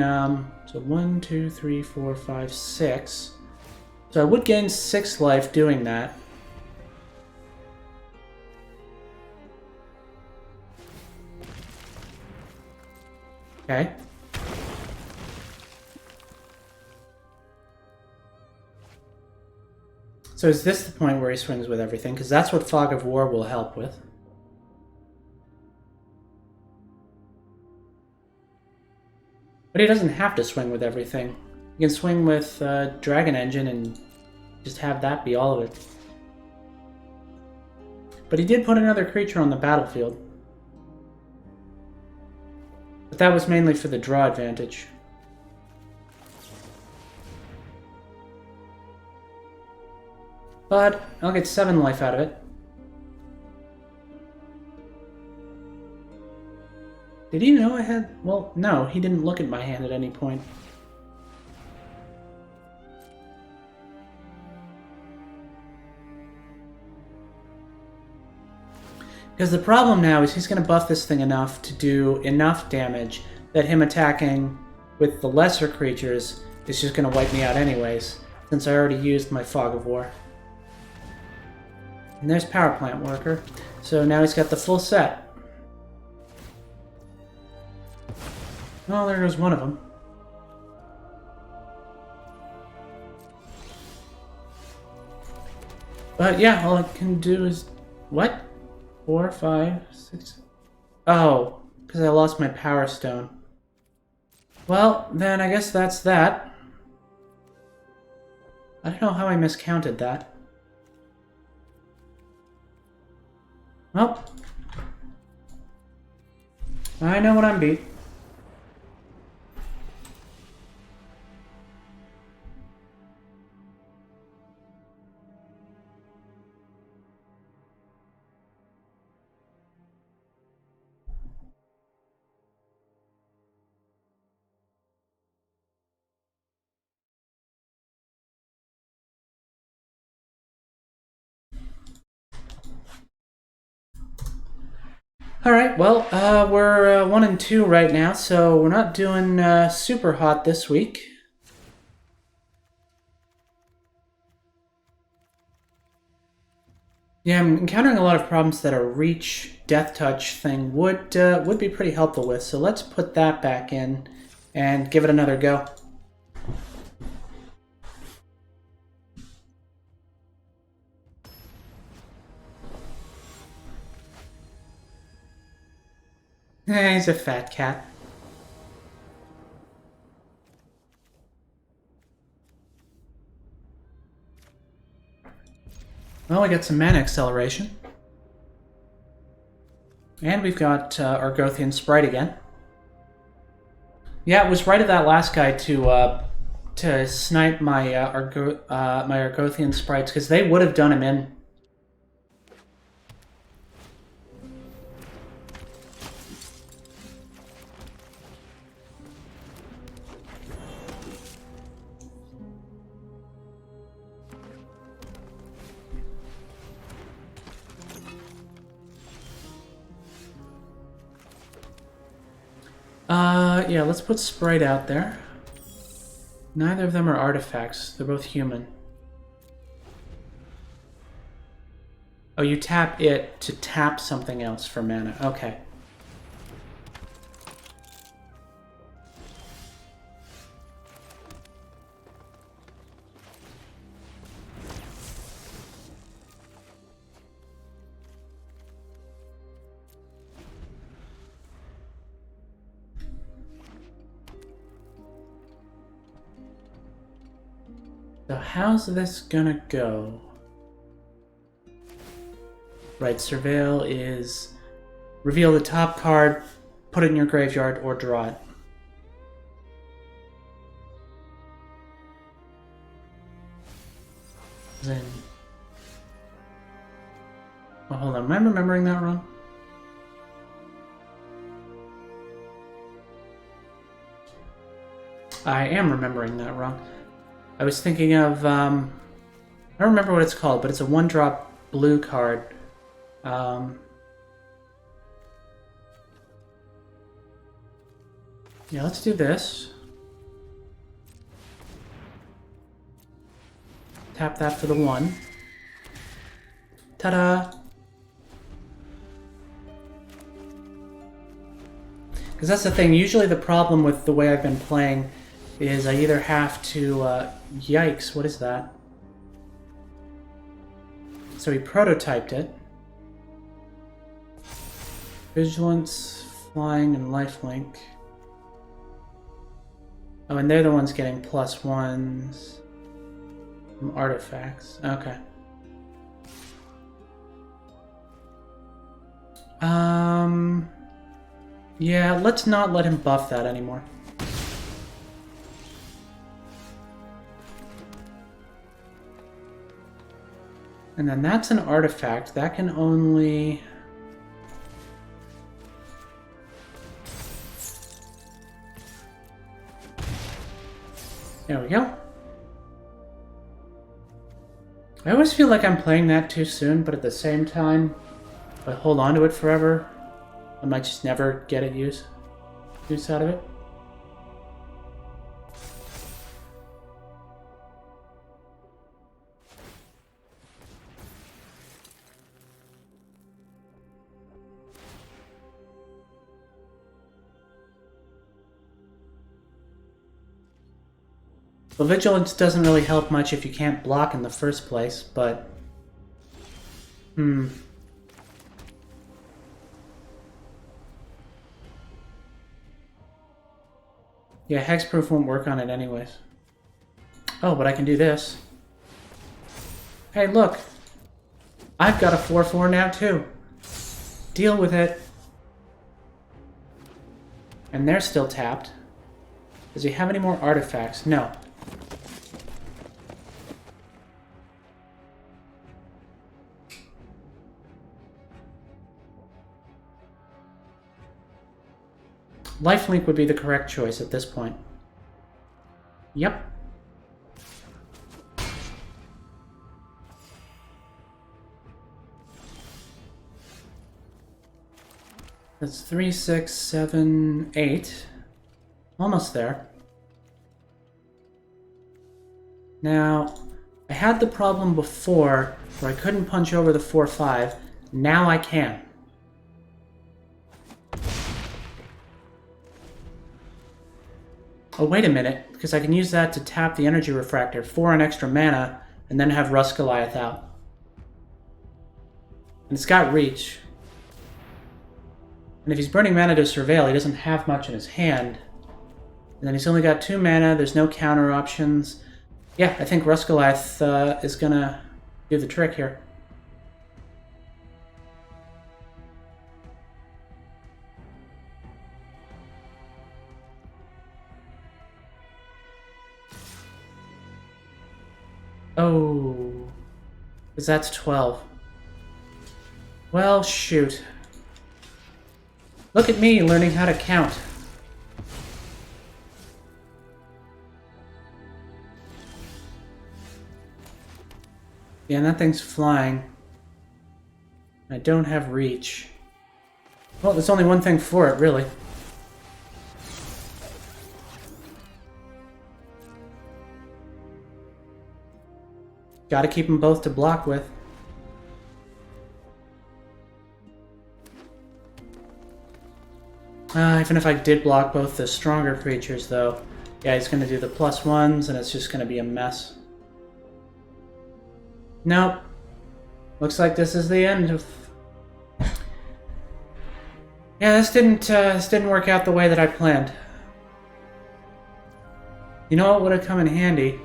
so 1, 2, 3, 4, 5, 6. So I would gain 6 life doing that. Okay. So is this the point where he swings with everything? Because that's what Fog of War will help with. But he doesn't have to swing with everything. He can swing with Dragon Engine and just have that be all of it. But he did put another creature on the battlefield. But that was mainly for the draw advantage. But I'll get 7 life out of it. Did he know I had... Well, no, he didn't look at my hand at any point. Because the problem now is he's going to buff this thing enough to do enough damage that him attacking with the lesser creatures is just going to wipe me out anyways, since I already used my Fog of War. And there's Power Plant Worker. So now he's got the full set. Oh, there goes one of them. But yeah, all I can do is... What? 4, 5, 6... Oh, because I lost my Power Stone. Well, then I guess that's that. I don't know how I miscounted that. Well, I know what I'm beat. Alright, well, we're 1 and 2 right now, so we're not doing super hot this week. Yeah, I'm encountering a lot of problems that a reach death touch thing would be pretty helpful with, so let's put that back in and give it another go. He's a fat cat. Well, we got some mana acceleration. And we've got Argothian Sprite again. Yeah, it was right of that last guy to snipe my my Argothian Sprites, because they would have done him in. Yeah, let's put Sprite out there. Neither of them are artifacts. They're both human. Oh, you tap it to tap something else for mana. Okay. So how's this gonna go? Right, Surveil is reveal the top card, put it in your graveyard, or draw it. Then... Oh, hold on, am I remembering that wrong? I am remembering that wrong. I was thinking of, I don't remember what it's called, but it's a 1-drop blue card. Yeah, let's do this. Tap that for the 1. Ta-da! Because that's the thing, usually the problem with the way I've been playing is I either have to, yikes, what is that? So he prototyped it. Vigilance, flying, and lifelink. Oh, and they're the ones getting +1s from artifacts. Okay. Yeah, let's not let him buff that anymore. And then that's an artifact. That can only... There we go. I always feel like I'm playing that too soon, but at the same time, if I hold on to it forever, I might just never get it use out of it. Well, vigilance doesn't really help much if you can't block in the first place, but... Yeah, hexproof won't work on it anyways. Oh, but I can do this. Hey, look! I've got a 4/4 now, too. Deal with it. And they're still tapped. Does he have any more artifacts? No. Lifelink would be the correct choice at this point. Yep. That's 3, 6, 7, 8. Almost there. Now, I had the problem before where I couldn't punch over the 4/5. Now I can. Oh, wait a minute, because I can use that to tap the energy refractor for an extra mana and then have Rust Goliath out. And it's got reach. And if he's burning mana to Surveil, he doesn't have much in his hand. And then he's only got 2 mana, there's no counter options. Yeah, I think Rust Goliath is gonna do the trick here. Oh, because that's 12. Well, shoot. Look at me learning how to count. Yeah, and that thing's flying. I don't have reach. Well, there's only one thing for it, really. Gotta keep them both to block with. Even if I did block both the stronger creatures, though, yeah, he's going to do the +1s, and it's just going to be a mess. Nope. Looks like this is the end of... Yeah, this didn't work out the way that I planned. You know what would have come in handy?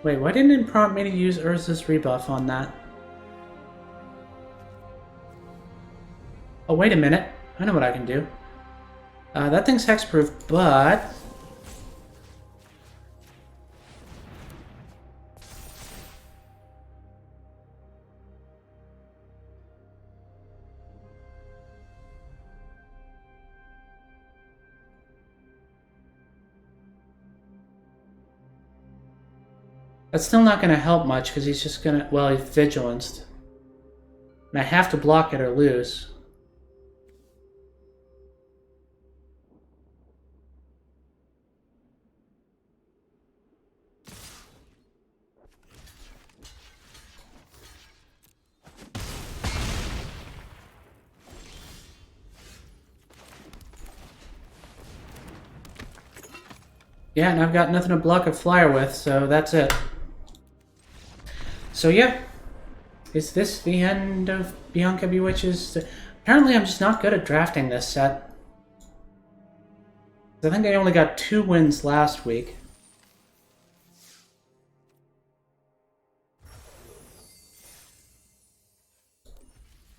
Wait, why didn't it prompt me to use Urza's rebuff on that? Oh, wait a minute. I know what I can do. That thing's hexproof, but... That's still not going to help much, because he's just going to... Well, he's vigilanced. And I have to block it or lose. Yeah, and I've got nothing to block a flyer with, so that's it. So yeah, is this the end of Bianca Bewitch's... Apparently I'm just not good at drafting this set. I think I only got 2 wins last week.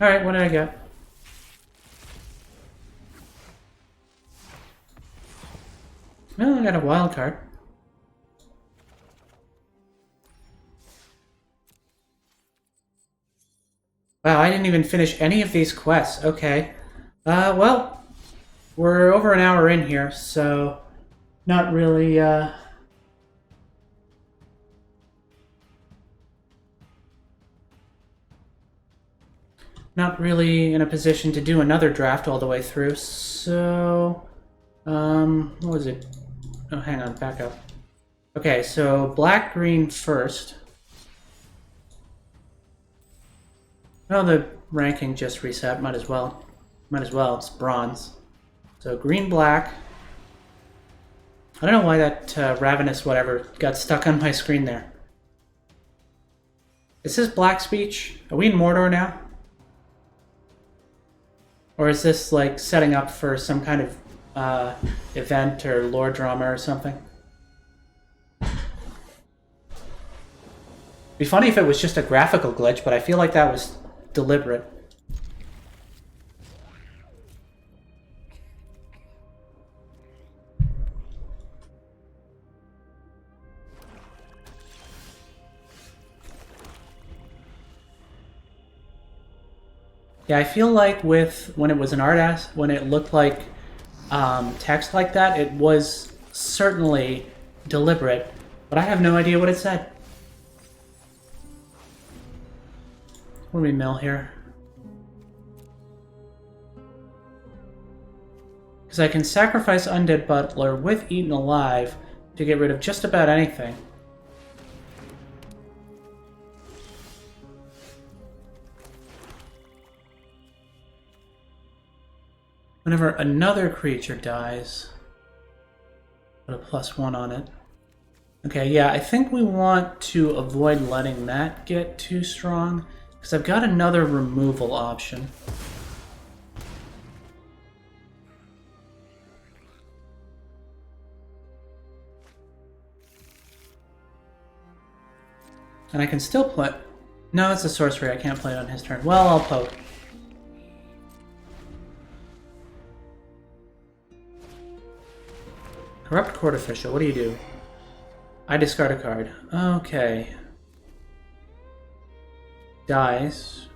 Alright, what did I get? Well, I got a wild card. Wow, I didn't even finish any of these quests. Okay. Well, we're over an hour in here, so not really, not really in a position to do another draft all the way through, so... what was it? Oh, hang on, back up. Okay, so black-green first. Oh, the ranking just reset. Might as well. Might as well. It's bronze. So green-black. I don't know why that ravenous whatever got stuck on my screen there. Is this black speech? Are we in Mordor now? Or is this like setting up for some kind of event or lore drama or something? It'd be funny if it was just a graphical glitch, but I feel like that was deliberate. Yeah, I feel like when it was an when it looked like text like that, it was certainly deliberate, but I have no idea what it said. What do we mill here? Because I can sacrifice Undead Butler with Eaten Alive to get rid of just about anything. Whenever another creature dies, put a +1 on it. Okay, yeah, I think we want to avoid letting that get too strong, because I've got another removal option. And I can still play... No, it's a sorcery. I can't play it on his turn. Well, I'll poke. Corrupt Court Official, what do you do? I discard a card. Okay. Dies.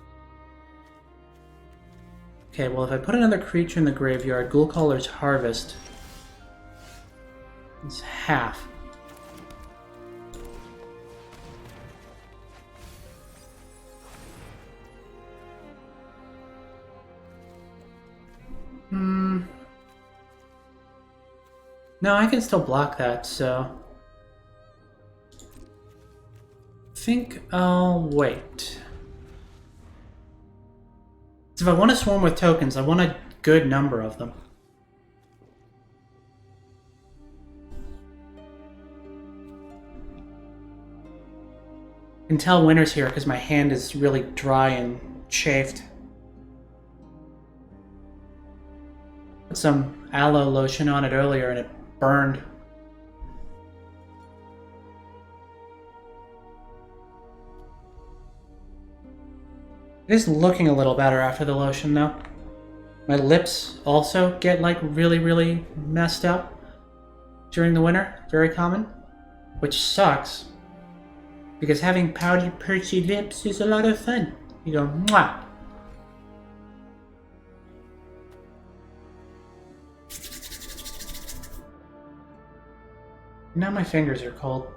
Okay, well if I put another creature in the graveyard, Ghoulcaller's Harvest. It's half. No, I can still block that, so... think I'll wait. So if I want to swarm with tokens, I want a good number of them. I can tell winter's here because my hand is really dry and chafed. Put some aloe lotion on it earlier and it burned. It is looking a little better after the lotion though. My lips also get like really messed up during the winter. Very common. Which sucks. Because having pouty, perchy lips is a lot of fun. You go, mwah! Now my fingers are cold.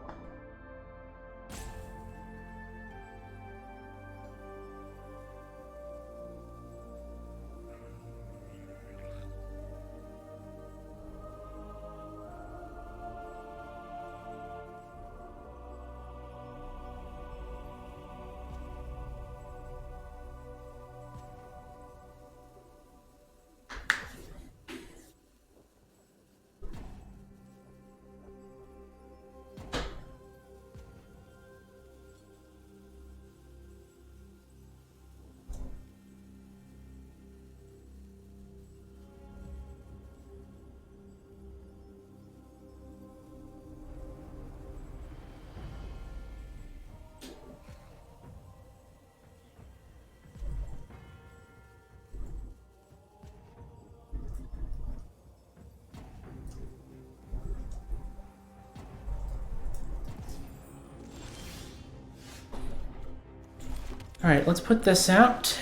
Alright, let's put this out.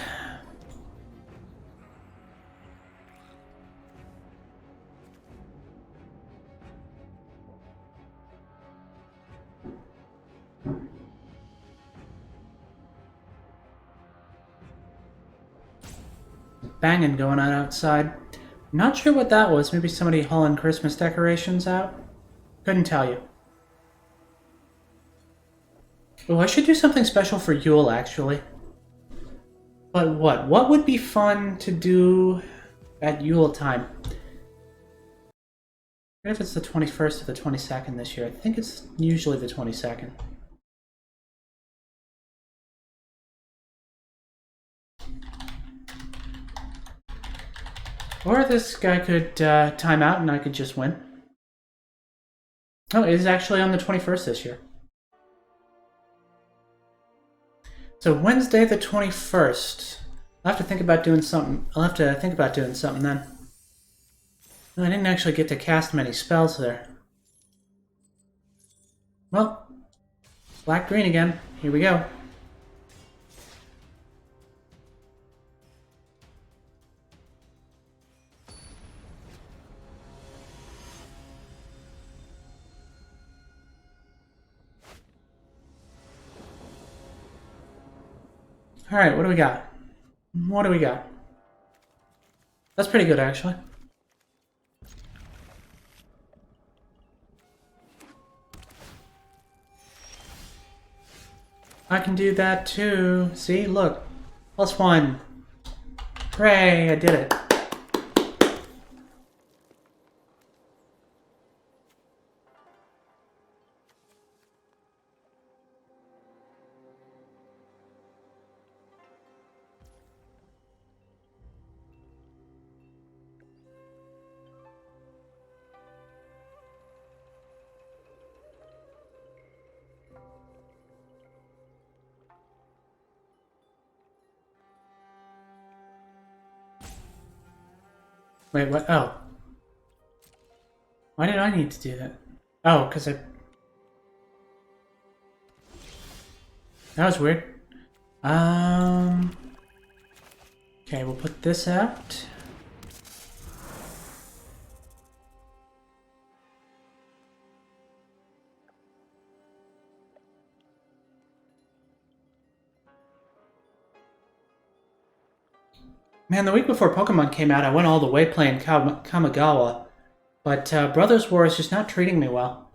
Banging going on outside. Not sure what that was. Maybe somebody hauling Christmas decorations out? Couldn't tell you. Oh, I should do something special for Yule, actually. But what? What would be fun to do at Yule time? What if it's the 21st or the 22nd this year? I think it's usually the 22nd. Or this guy could time out and I could just win. Oh, it is actually on the 21st this year. So Wednesday the 21st. I'll have to think about doing something. Then. I didn't actually get to cast many spells there. Well, black-green again. Here we go. Alright, what do we got? What do we got? That's pretty good, actually. I can do that too. See, look. +1. Hooray, I did it. Wait, what? Oh. Why did I need to do that? Oh, because I... That was weird. Okay, we'll put this out. Man, the week before Pokemon came out, I went all the way playing Kamigawa, but Brothers War is just not treating me well.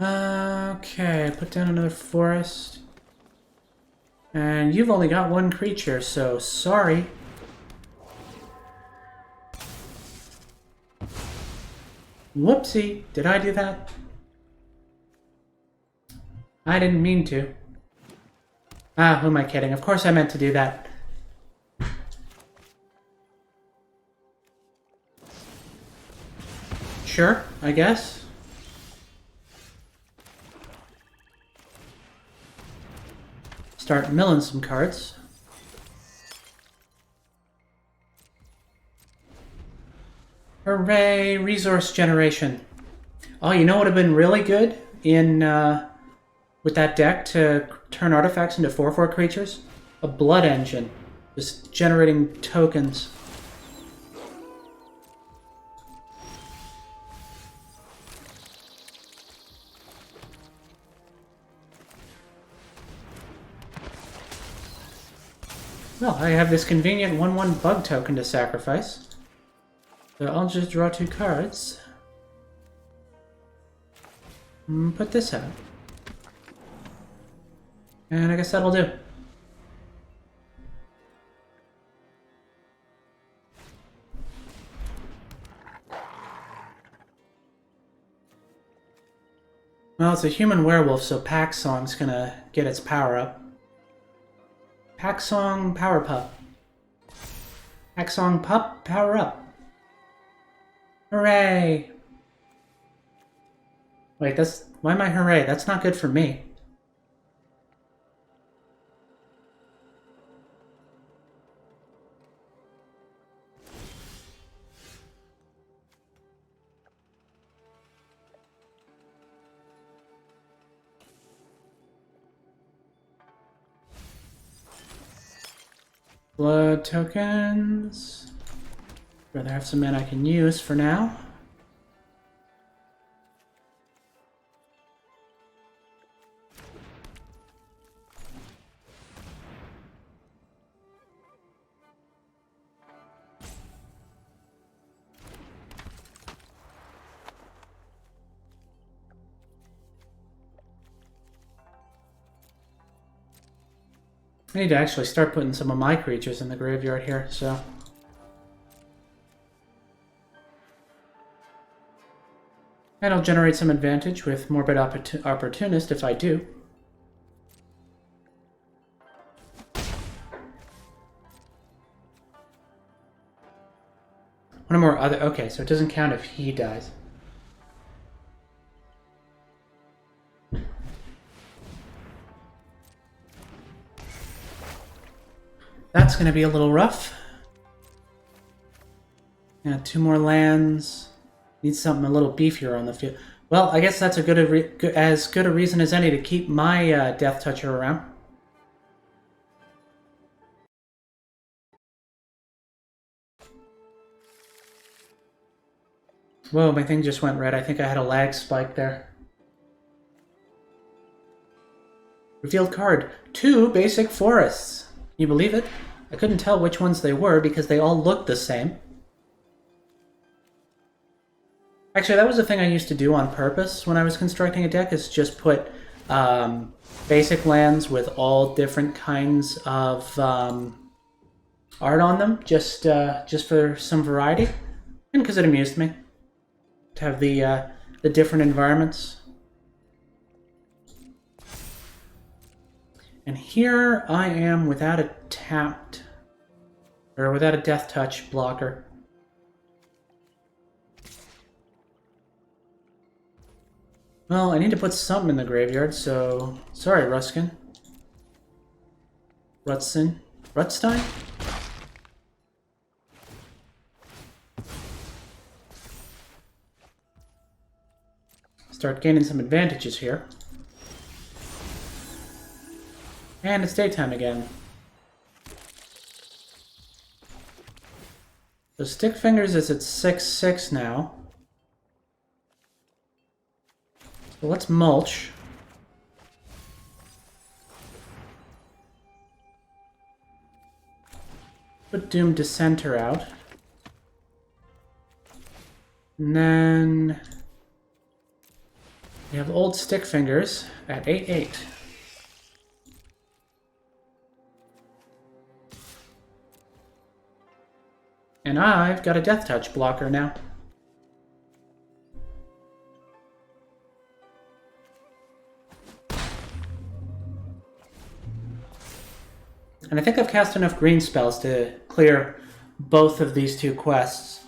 Okay, put down another forest. And you've only got one creature, so sorry. Whoopsie, did I do that? I didn't mean to. Ah, who am I kidding? Of course I meant to do that. Sure, I guess. Start milling some cards. Hooray, resource generation. Oh, you know what would have been really good in with that deck to turn artifacts into 4/4 creatures? A blood engine. Just generating tokens. Well, I have this convenient 1/1 bug token to sacrifice. So I'll just draw 2 cards. Put this out. And I guess that'll do. Well, it's a human werewolf, so Pack Song's gonna get its power up. Pack Song Power Pup. Pack Song Pup, power up. Hooray! Wait, that's... Why am I hooray? That's not good for me. Blood tokens. Rather have some men I can use for now. I need to actually start putting some of my creatures in the graveyard here, so... And I'll generate some advantage with Morbid Opportunist if I do. One more other... Okay, so it doesn't count if he dies. That's going to be a little rough. Yeah, 2 more lands. Need something a little beefier on the field. Well, I guess that's as good a reason as any to keep my Death Toucher around. Whoa, my thing just went red. I think I had a lag spike there. Revealed card. 2 basic forests. You believe it? I couldn't tell which ones they were because they all looked the same. Actually, that was a thing I used to do on purpose when I was constructing a deck, is just put basic lands with all different kinds of art on them, just for some variety, and because it amused me to have the different environments. And here I am without a tapped, or without a death touch blocker. Well, I need to put something in the graveyard, so... Sorry, Ruskin. Rutstein? Start gaining some advantages here. And it's daytime again. So Stick Fingers is at 6/6 now. So let's mulch. Put Doom Dissenter out. And then... We have old stick fingers at 8-8. And I've got a death touch blocker now. And I think I've cast enough green spells to clear both of these two quests.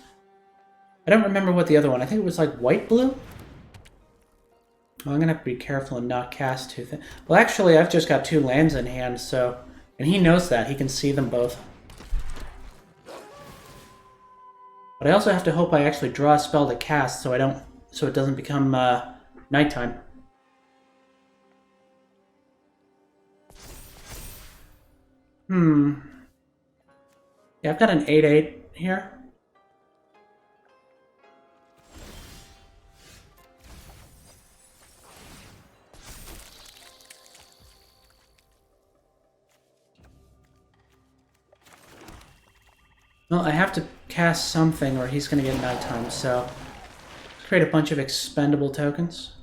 I don't remember what the other one, I think it was like white-blue? Well, I'm gonna have to be careful and not cast too thin. Well, actually, I've just got 2 lands in hand, so... And he knows that, he can see them both. But I also have to hope I actually draw a spell to cast so it doesn't become nighttime. Yeah, I've got an 8-8 here. Well, I have to cast something or he's going to get nighttime, so... Let's create a bunch of expendable tokens.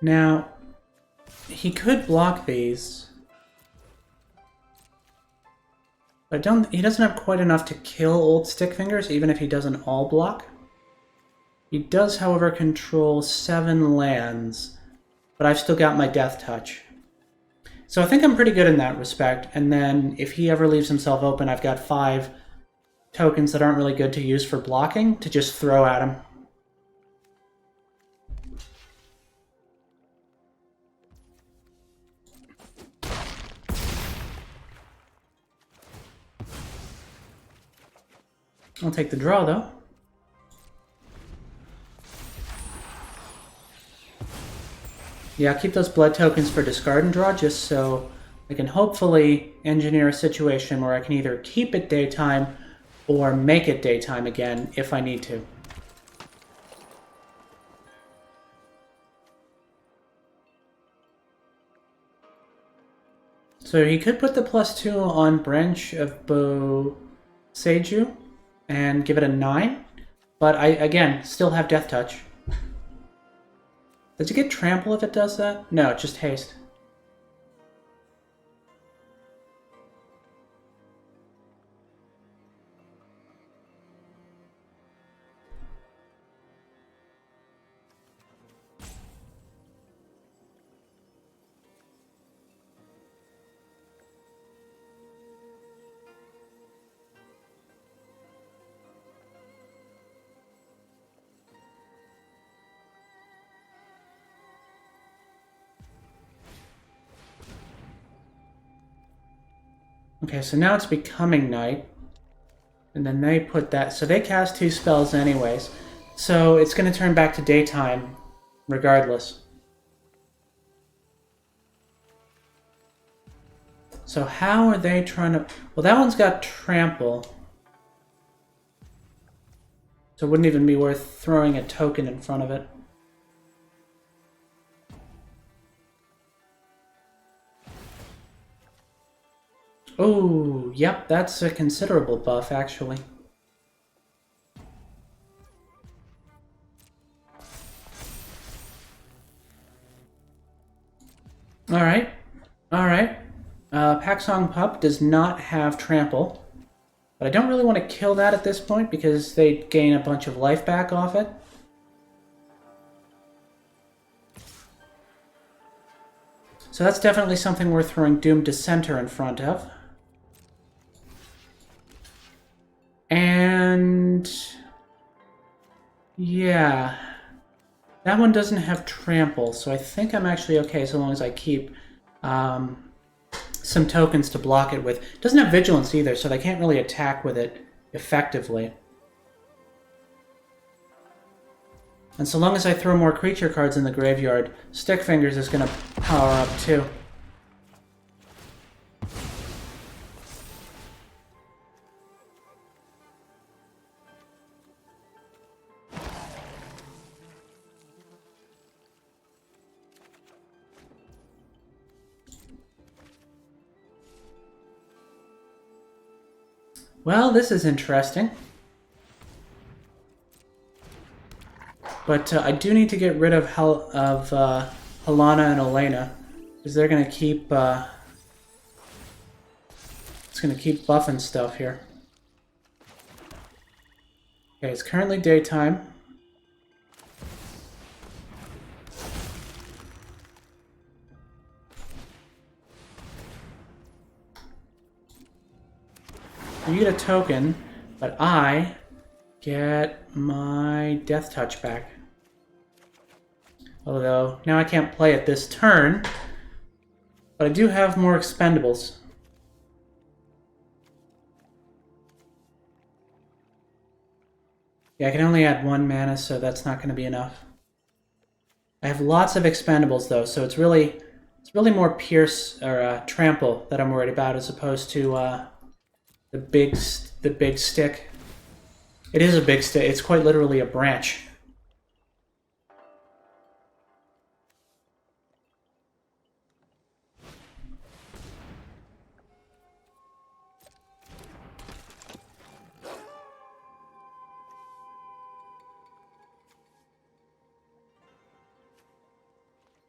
Now, he could block these. But he doesn't have quite enough to kill old stick fingers, even if he doesn't all block. He does, however, control 7 lands, but I've still got my death touch. So I think I'm pretty good in that respect, and then if he ever leaves himself open, I've got 5 tokens that aren't really good to use for blocking to just throw at him. I'll take the draw, though. Yeah, I'll keep those blood tokens for discard and draw, just so I can hopefully engineer a situation where I can either keep it daytime or make it daytime again if I need to. So he could put the +2 on Branch of Boseiju and give it a 9, but I, again, still have Death Touch. Does it get Trample if it does that? No, it's just Haste. Okay, so now it's becoming night. And then they put that... So they cast 2 spells anyways. So it's going to turn back to daytime regardless. So how are they trying to... Well, that one's got Trample. So it wouldn't even be worth throwing a token in front of it. Oh, yep, that's a considerable buff, actually. Alright, alright. Paksong Pup does not have Trample. But I don't really want to kill that at this point because they gain a bunch of life back off it. So that's definitely something worth throwing Doom Dissenter in front of. And... yeah... That one doesn't have Trample, so I think I'm actually okay so long as I keep some tokens to block it with. It doesn't have Vigilance either, so they can't really attack with it effectively. And so long as I throw more creature cards in the graveyard, Stick Fingers is going to power up too. Well, this is interesting. But I do need to get rid of Helena and Elena, because they're gonna keep it's gonna keep buffing stuff here. Okay, it's currently daytime. You get a token, but I get my Death Touch back. Although, now I can't play it this turn, but I do have more expendables. Yeah, I can only add 1 mana, so that's not going to be enough. I have lots of expendables, though, so it's really more Pierce or Trample that I'm worried about, as opposed to the big stick. It is a big stick. It's quite literally a branch.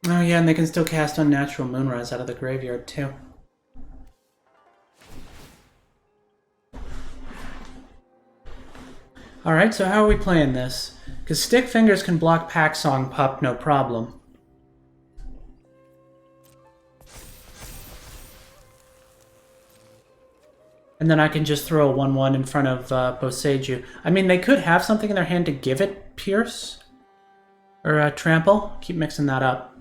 Oh yeah, and they can still cast Unnatural Moonrise out of the graveyard, too. Alright, so how are we playing this? Because Stick Fingers can block Pack Song Pup, no problem. And then I can just throw a 1/1 in front of Boseiju. I mean, they could have something in their hand to give it Pierce. Or Trample. Keep mixing that up.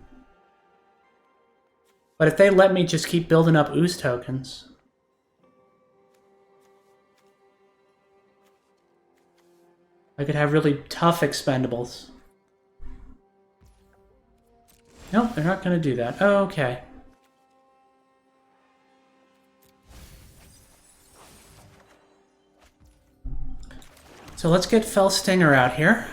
But if they let me just keep building up Ooze tokens... I could have really tough expendables. Nope, they're not going to do that. Oh, okay. So let's get Fell Stinger out here.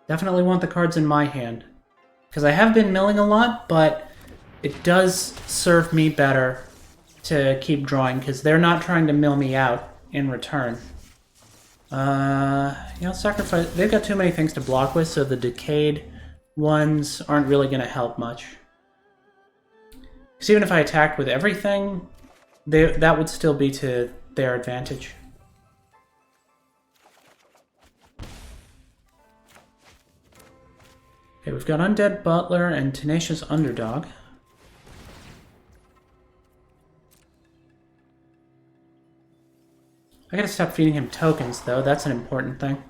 Definitely want the cards in my hand. Because I have been milling a lot, but it does serve me better to keep drawing, because they're not trying to mill me out in return. Sacrifice... They've got too many things to block with, so the Decayed ones aren't really going to help much. Because even if I attacked with everything, that would still be to their advantage. Okay, we've got Undead Butler and Tenacious Underdog. I gotta stop feeding him tokens, though. That's an important thing.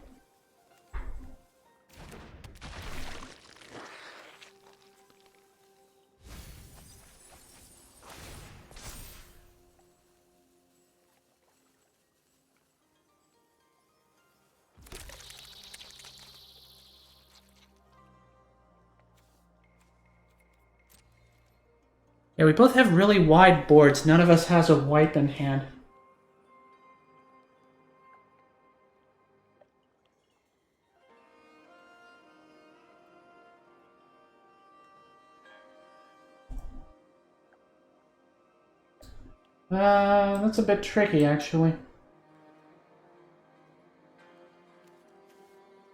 Yeah, we both have really wide boards. None of us has a wipe in hand. That's a bit tricky, actually.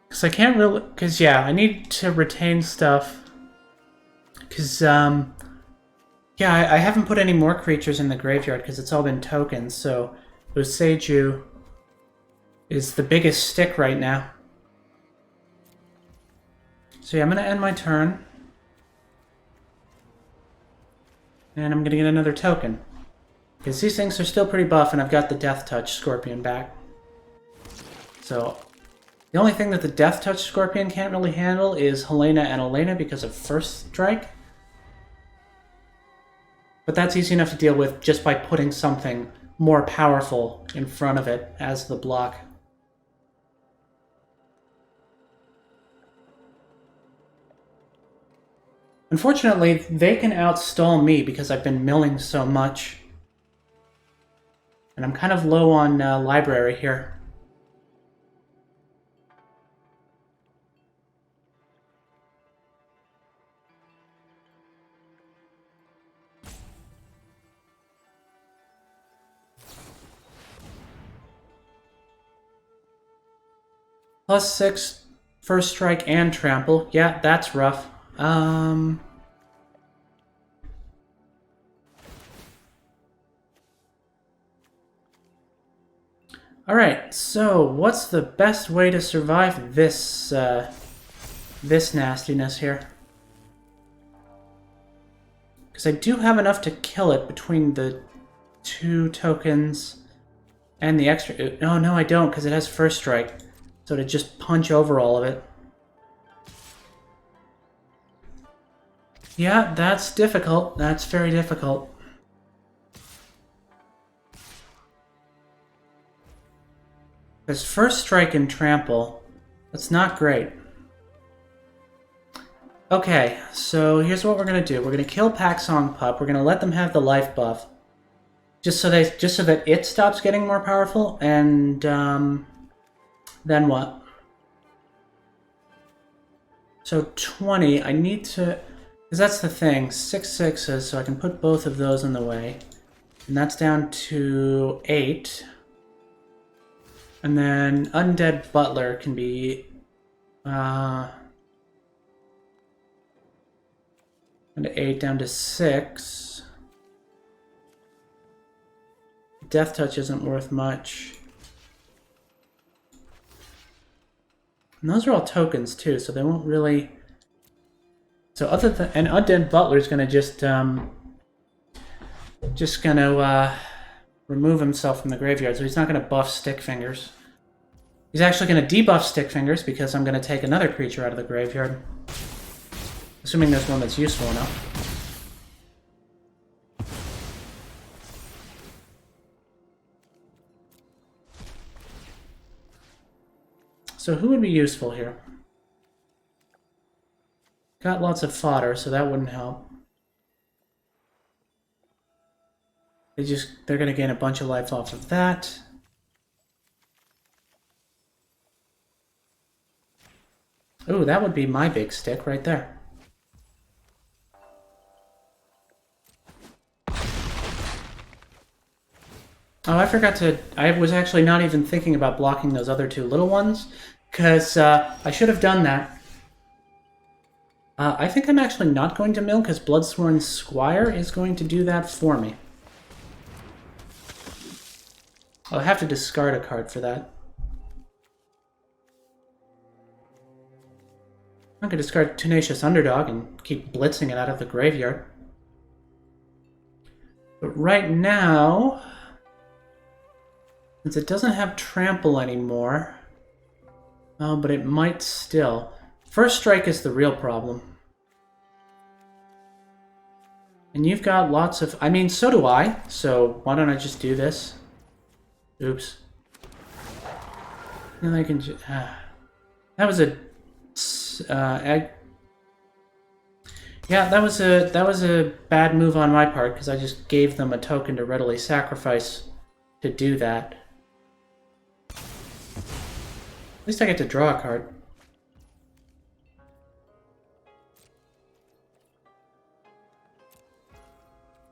Because I can't really... Because, yeah, I need to retain stuff. Because, yeah, I haven't put any more creatures in the graveyard because it's all been tokens, so Boseiju is the biggest stick right now. So yeah, I'm going to end my turn. And I'm going to get another token. Because these things are still pretty buff, and I've got the Death Touch Scorpion back. So, the only thing that the Death Touch Scorpion can't really handle is Helena and Elena because of First Strike. But that's easy enough to deal with just by putting something more powerful in front of it as the block. Unfortunately, they can outstall me because I've been milling so much. And I'm kind of low on library here. +6 first strike and trample. Yeah, that's rough. Alright, so what's the best way to survive this, this nastiness here? Because I do have enough to kill it between the 2 tokens and the extra... Oh, no, I don't, because it has first strike. So to just punch over all of it. Yeah, that's difficult. That's very difficult. Because first strike and trample, that's not great. Okay, so here's what we're gonna do. We're gonna kill Paxong Pup. We're gonna let them have the life buff, just so that it stops getting more powerful. And then what? So 20. I need to, because that's the thing. 6 6s, so I can put both of those in the way, and that's down to 8. And then Undead Butler can be down to 8, down to 6. Death Touch isn't worth much. And those are all tokens too, so they won't really... So other than... And Undead Butler's gonna just gonna remove himself from the graveyard, so he's not gonna buff Stick Fingers. He's actually gonna debuff Stick Fingers because I'm gonna take another creature out of the graveyard. Assuming there's one that's useful enough. So who would be useful here? Got lots of fodder, so that wouldn't help. They're gonna gain a bunch of life off of that. Ooh, that would be my big stick right there. Oh, I forgot to... I was actually not even thinking about blocking those other 2 little ones, because I should have done that. I think I'm actually not going to mill, because Bloodsworn Squire is going to do that for me. I'll have to discard a card for that. I could discard Tenacious Underdog and keep blitzing it out of the graveyard. But right now... Since it doesn't have trample anymore, but it might still. First strike is the real problem. And you've got lots of... I mean, so do I, so why don't I just do this? Oops. Then I can just... that was a... yeah, that was a bad move on my part, because I just gave them a token to readily sacrifice to do that. At least I get to draw a card.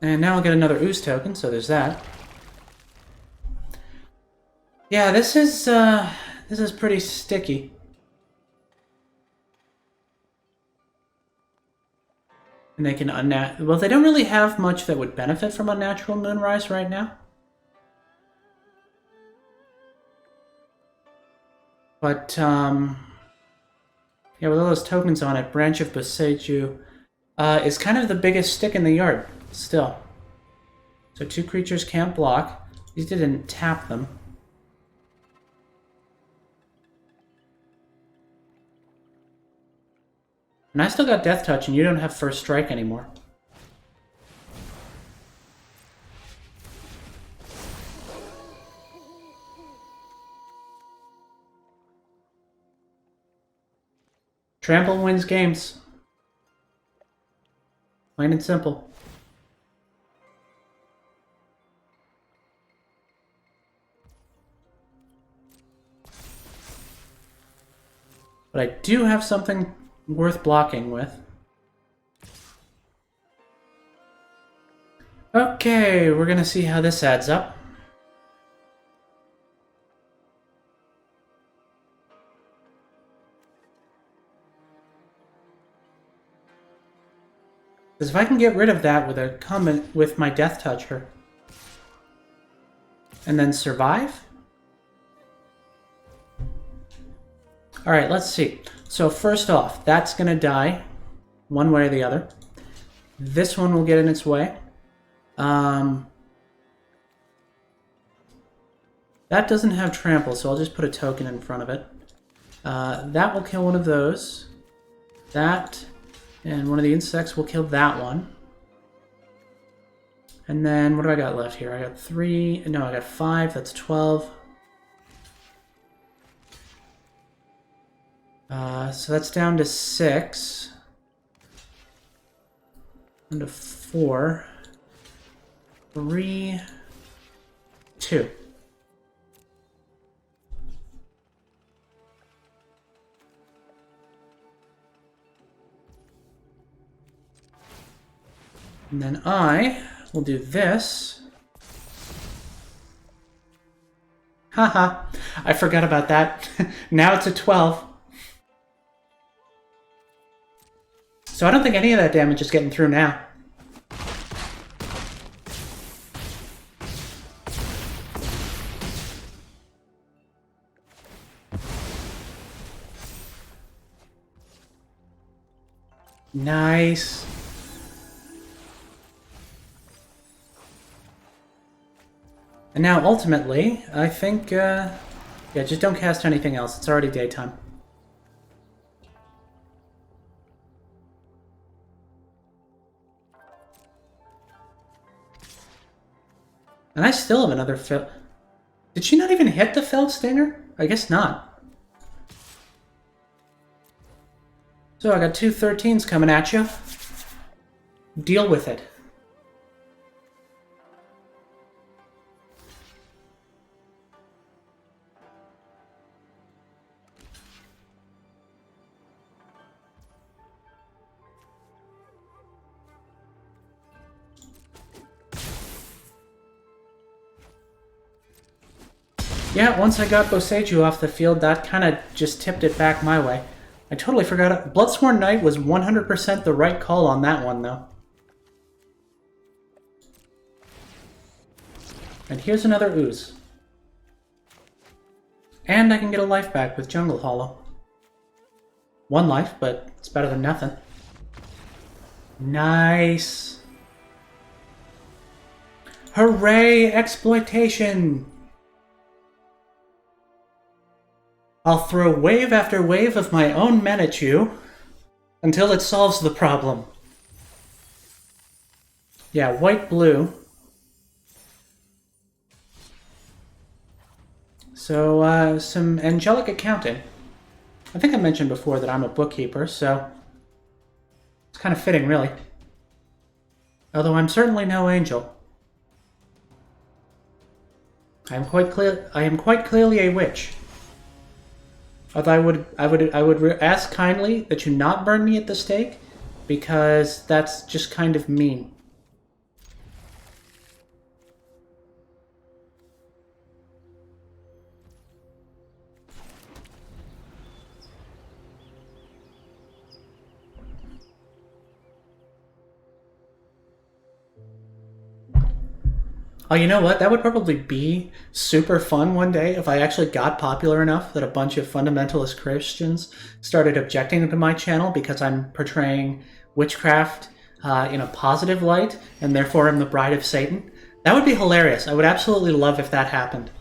And now I'll get another Ooze token, so there's that. Yeah, this is pretty sticky. And they can well, they don't really have much that would benefit from Unnatural Moonrise right now. But, yeah, with all those tokens on it, Branch of Boseiju is kind of the biggest stick in the yard, still. So 2 creatures can't block. These didn't tap them. And I still got Death Touch, and you don't have First Strike anymore. Trample wins games. Plain and simple. But I do have something worth blocking with. Okay, we're gonna see how this adds up. Because if I can get rid of that with a comment with my Death Toucher, and then survive. All right, let's see. So first off, that's gonna die, one way or the other. This one will get in its way. That doesn't have trample, so I'll just put a token in front of it. That will kill one of those. That, and one of the insects will kill that one. And then, what do I got left here? I got 3, no, I got 5, that's 12. So that's down to 6. Down to 4. 3, 2. And then I will do this. Haha, I forgot about that. Now it's a 12. So I don't think any of that damage is getting through now. Nice. And now, ultimately, I think, yeah, just don't cast anything else. It's already daytime. And I still have another Fel... Did she not even hit the Felled Stinger? I guess not. So I got 2 13s coming at you. Deal with it. Yeah, once I got Boseiju off the field, that kind of just tipped it back my way. I totally forgot it. Bloodsworn Knight was 100% the right call on that one, though. And here's another ooze. And I can get a life back with Jungle Hollow. 1 life, but it's better than nothing. Nice. Hooray, exploitation! I'll throw wave after wave of my own men at you until it solves the problem. Yeah, white-blue. So, some angelic accounting. I think I mentioned before that I'm a bookkeeper, so it's kind of fitting, really. Although I'm certainly no angel. I am quite clearly a witch. Although I would ask kindly that you not burn me at the stake, because that's just kind of mean. Oh, you know what? That would probably be super fun one day if I actually got popular enough that a bunch of fundamentalist Christians started objecting to my channel because I'm portraying witchcraft in a positive light, and therefore I'm the bride of Satan. That would be hilarious. I would absolutely love if that happened.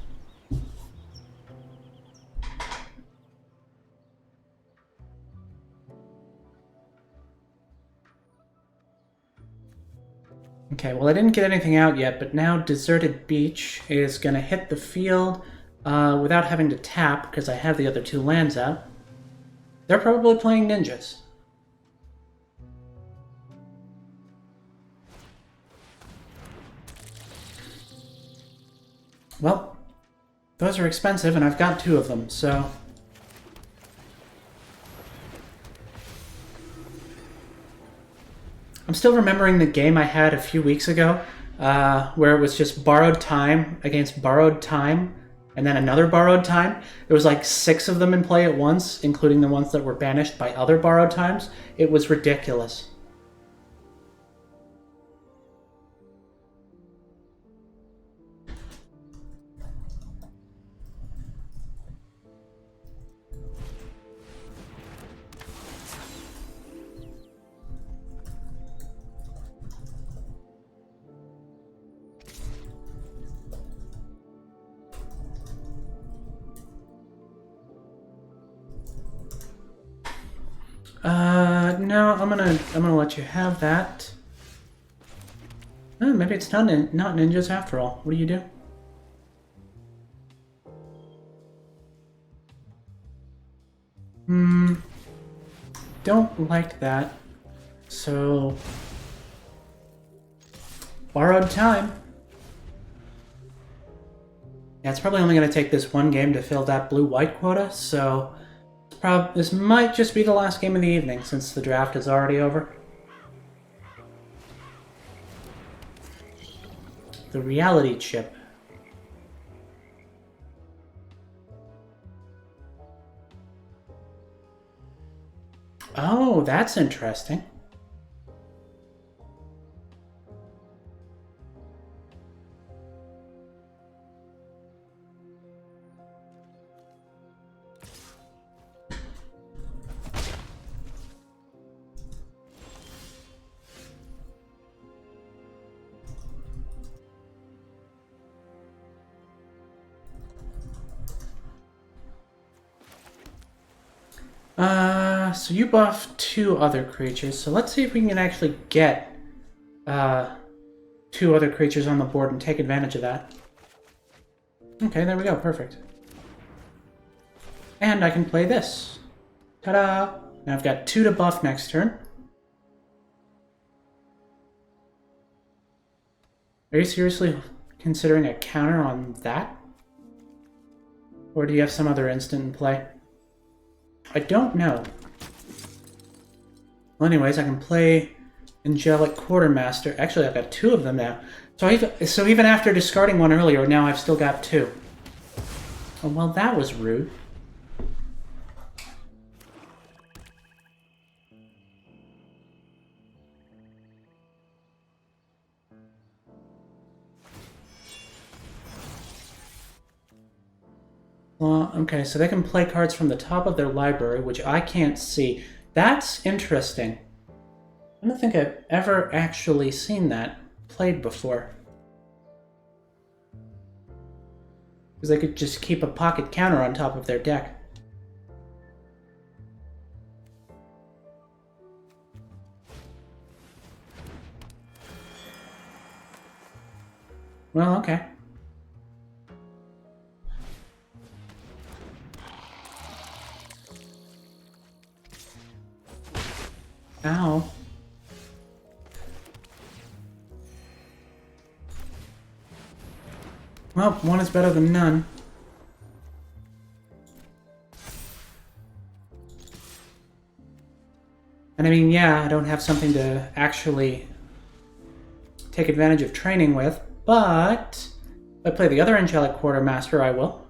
Okay, well I didn't get anything out yet, but now Deserted Beach is going to hit the field without having to tap, because I have the other 2 lands out. They're probably playing ninjas. Well, those are expensive, and I've got 2 of them, so... I'm still remembering the game I had a few weeks ago, where it was just borrowed time against borrowed time, and then another borrowed time. There was like 6 of them in play at once, including the ones that were banished by other borrowed times. It was ridiculous. No, I'm gonna let you have that. Oh, maybe it's not ninjas after all. What do you do? Don't like that. So, borrowed time. Yeah, it's probably only going to take this one game to fill that blue-white quota, so this might just be the last game of the evening since the draft is already over. The reality chip. Oh, that's interesting. So you buff 2 other creatures, so let's see if we can actually get 2 other creatures on the board and take advantage of that. Okay, there we go, perfect. And I can play this. Ta-da! Now I've got 2 to buff next turn. Are you seriously considering a counter on that? Or do you have some other instant in play? I don't know. Well, anyways, I can play Angelic Quartermaster. Actually, I've got 2 of them now. So even after discarding one earlier, now I've still got 2. Oh, well, that was rude. Well, okay, so they can play cards from the top of their library, which I can't see. That's interesting. I don't think I've ever actually seen that played before. Because they could just keep a pocket counter on top of their deck. Well, okay. Ow. Well, one is better than none. And I mean, yeah, I don't have something to actually take advantage of training with, but if I play the other Angelic Quartermaster, I will.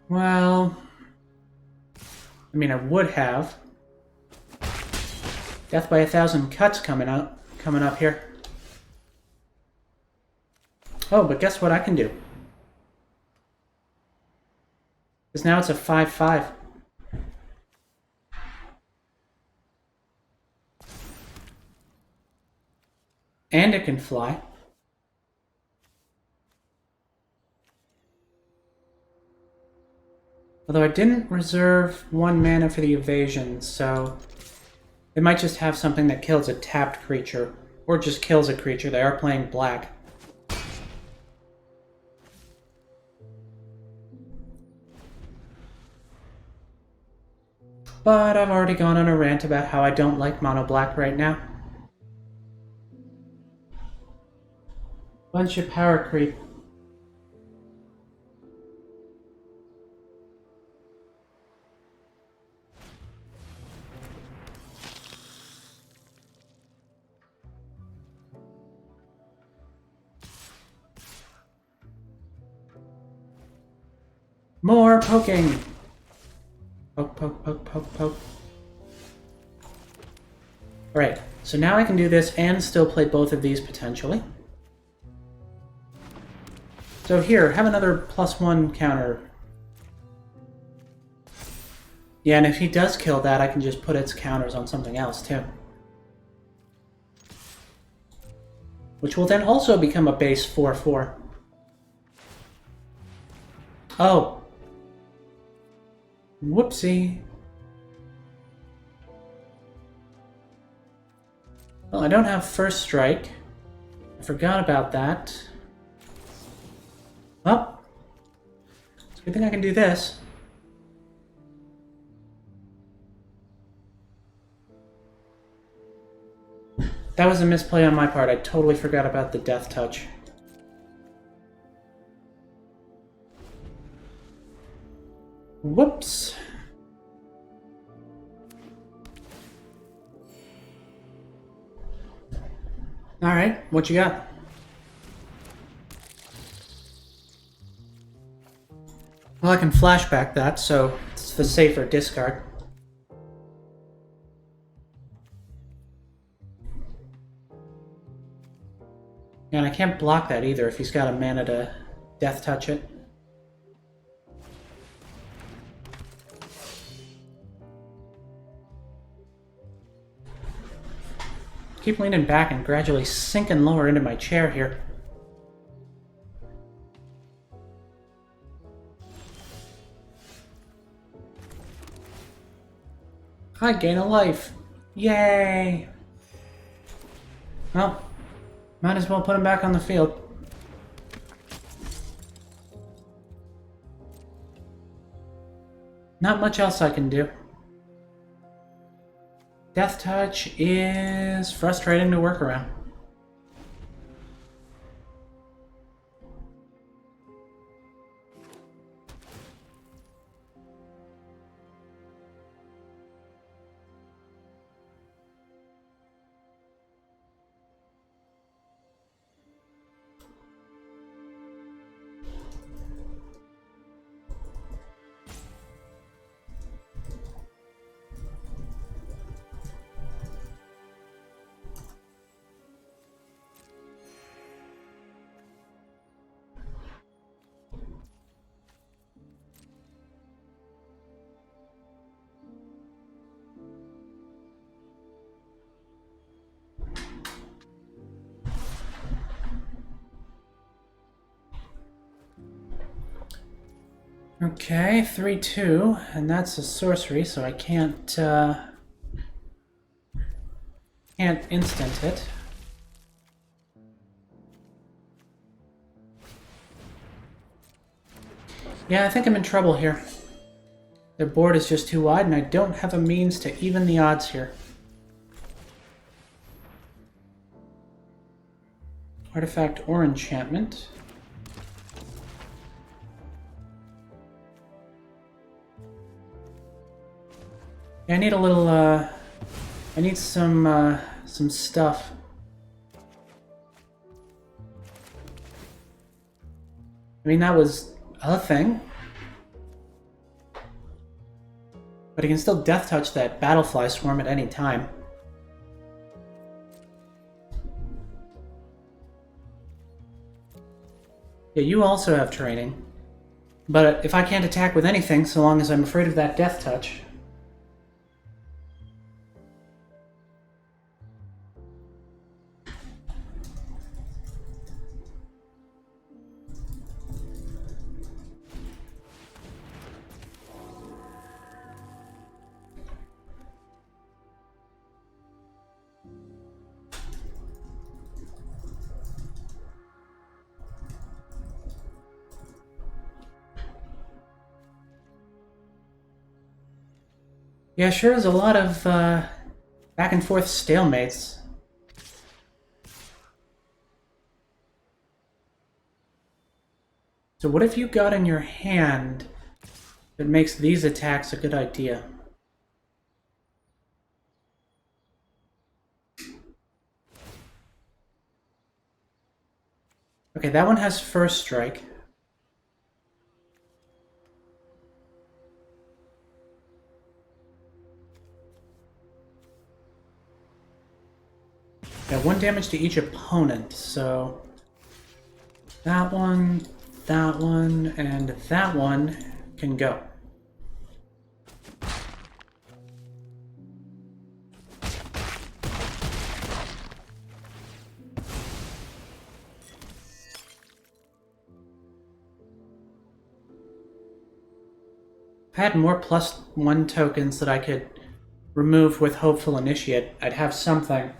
Well, I mean, I would have. Death by 1,000 Cuts coming up here. Oh, but guess what I can do? Because now it's a 5/5. And it can fly. Although I didn't reserve 1 mana for the evasion, so it might just have something that kills a tapped creature, or just kills a creature. They are playing black. But I've already gone on a rant about how I don't like mono black right now. Bunch of power creep. More poking! Poke, poke, poke, poke, poke. Alright, so now I can do this and still play both of these potentially. So here, have another +1 counter. Yeah, and if he does kill that, I can just put its counters on something else too. which will then also become a base 4/4. Oh. Whoopsie. Well, I don't have first strike. I forgot about that. Well, it's a good thing I can do this. That was a misplay on my part. I totally forgot about the death touch. Whoops. Alright, what you got? Well, I can flashback that, so it's the safer discard. And I can't block that either if he's got a mana to death touch it. Keep leaning back and gradually sinking lower into my chair here. I gain a life. Yay! Well, might as well put him back on the field. Not much else I can do. Death touch is frustrating to work around. Okay, 3/2, and that's a sorcery, so I can't instant it. Yeah, I think I'm in trouble here. Their board is just too wide, and I don't have a means to even the odds here. Artifact or enchantment. Yeah, I need a little, I need some stuff. I mean, that was a thing. But he can still death touch that Battlefly Swarm at any time. Yeah, you also have training. But if I can't attack with anything, so long as I'm afraid of that death touch... Yeah, sure is a lot of back and forth stalemates. So what have you got in your hand that makes these attacks a good idea? Okay, that one has first strike. Yeah, 1 damage to each opponent, so... that one, and that one can go. If I had more +1 tokens that I could remove with Hopeful Initiate, I'd have something.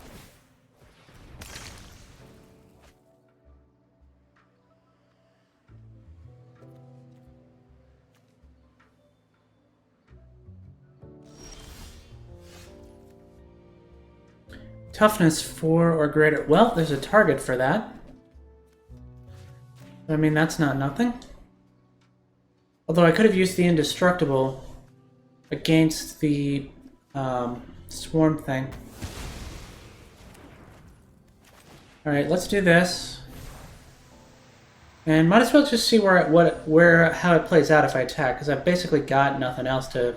Toughness 4 or greater. Well, there's a target for that. I mean, that's not nothing. Although I could have used the Indestructible against the swarm thing. Alright, let's do this. And might as well just see how it plays out if I attack, because I've basically got nothing else to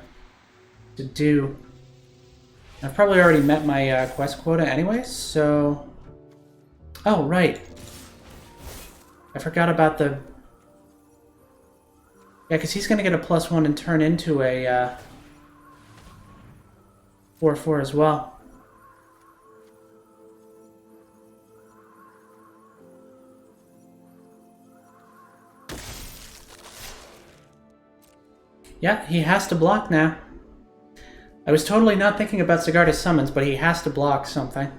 do. I've probably already met my quest quota anyway, so... Oh, right. I forgot about the... Yeah, because he's going to get a +1 and turn into a 4/4 as well. Yeah, he has to block now. I was totally not thinking about Sigarda's summons, but he has to block something.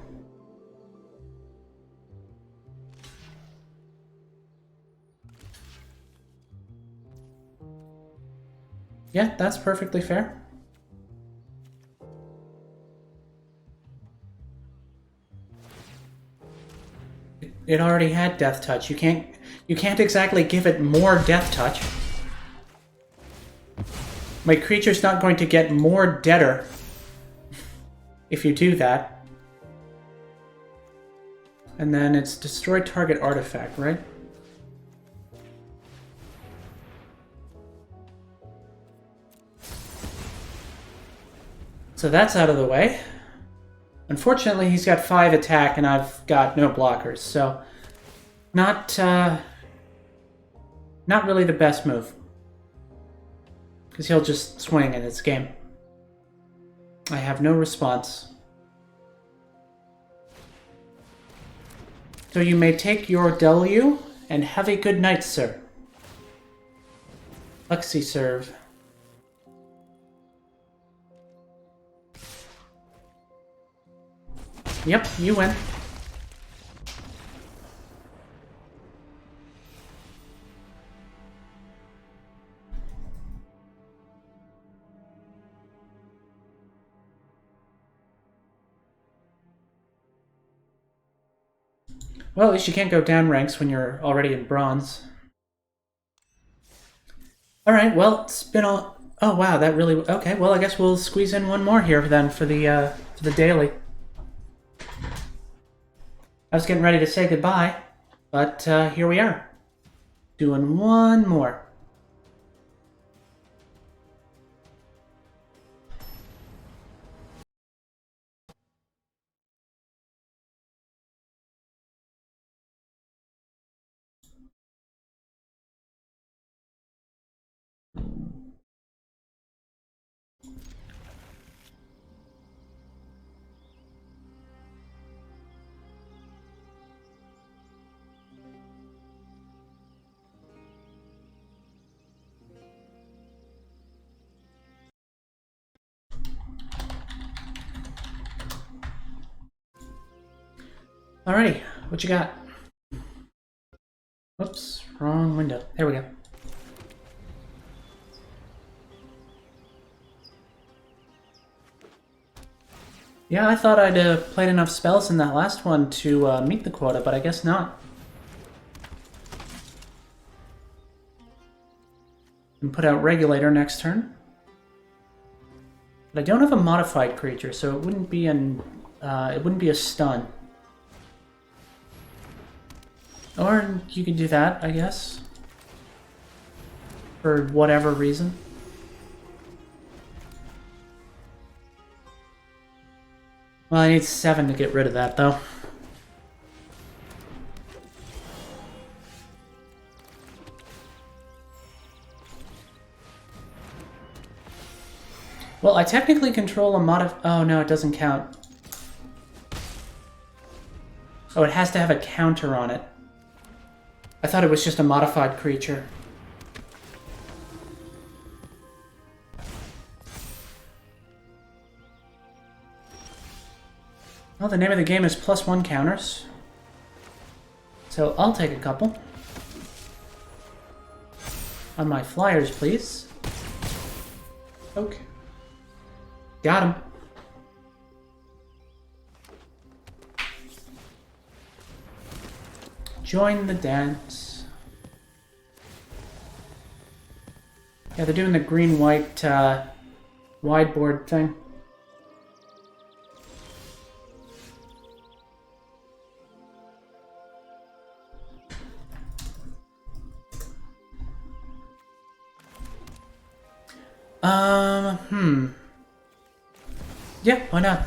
Yeah, that's perfectly fair. It already had Death Touch. You can't exactly give it more Death Touch. My creature's not going to get more deader if you do that. And then it's destroy target artifact, right? So that's out of the way. Unfortunately, he's got 5 attack and I've got no blockers, so not really the best move. Because he'll just swing and it's game. I have no response. So you may take your W and have a good night, sir. Lexi serve. Yep, you win. Well, at least you can't go down ranks when you're already in bronze. Alright, well, it's been all... Oh, wow, that really... Okay, well, I guess we'll squeeze in one more here then for the daily. I was getting ready to say goodbye, but here we are. Doing one more. Alrighty, what you got? Oops, wrong window. There we go. Yeah, I thought I'd played enough spells in that last one to meet the quota, but I guess not. And put out Regulator next turn. But I don't have a modified creature, so it wouldn't be a stun. Or you could do that, I guess. For whatever reason. Well, I need 7 to get rid of that, though. Well, I technically control a oh, no, it doesn't count. Oh, it has to have a counter on it. I thought it was just a modified creature. Well, the name of the game is +1 counters. So I'll take a couple. On my flyers, please. Okay. Got him. Join the dance. Yeah, they're doing the green-white wide-board thing. Yeah, why not?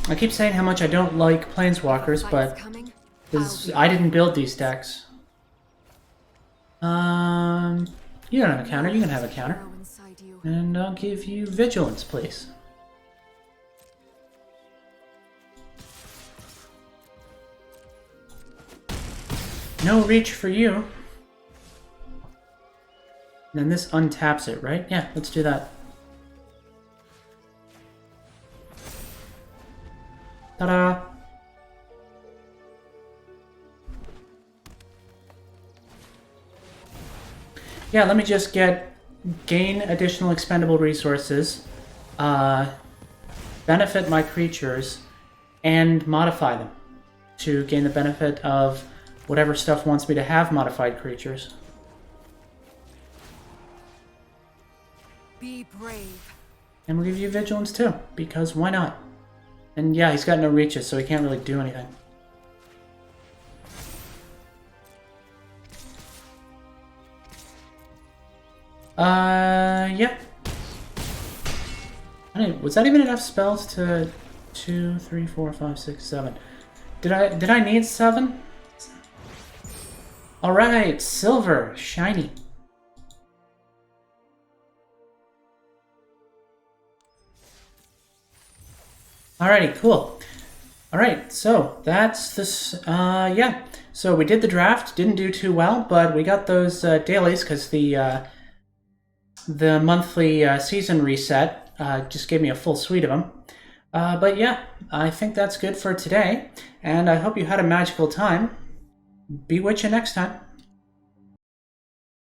I keep saying how much I don't like planeswalkers, but I didn't build these decks. You don't have a counter. You can have a counter. And I'll give you vigilance, please. No reach for you. And then this untaps it, right? Yeah, let's do that. Ta-da! Yeah, let me just gain additional expendable resources, benefit my creatures, and modify them to gain the benefit of whatever stuff wants me to have modified creatures. Be brave. And we'll give you vigilance too, because why not? And yeah, he's got no reaches, so he can't really do anything. Yeah. Was that even enough spells to 2, 3, 4, 5, 6, 7? Did I need 7? Alright, silver, shiny. Alrighty, cool. Alright, so that's this, yeah. So we did the draft, didn't do too well, but we got those dailies because the monthly season reset just gave me a full suite of them. But yeah, I think that's good for today, and I hope you had a magical time. Bewitch you next time.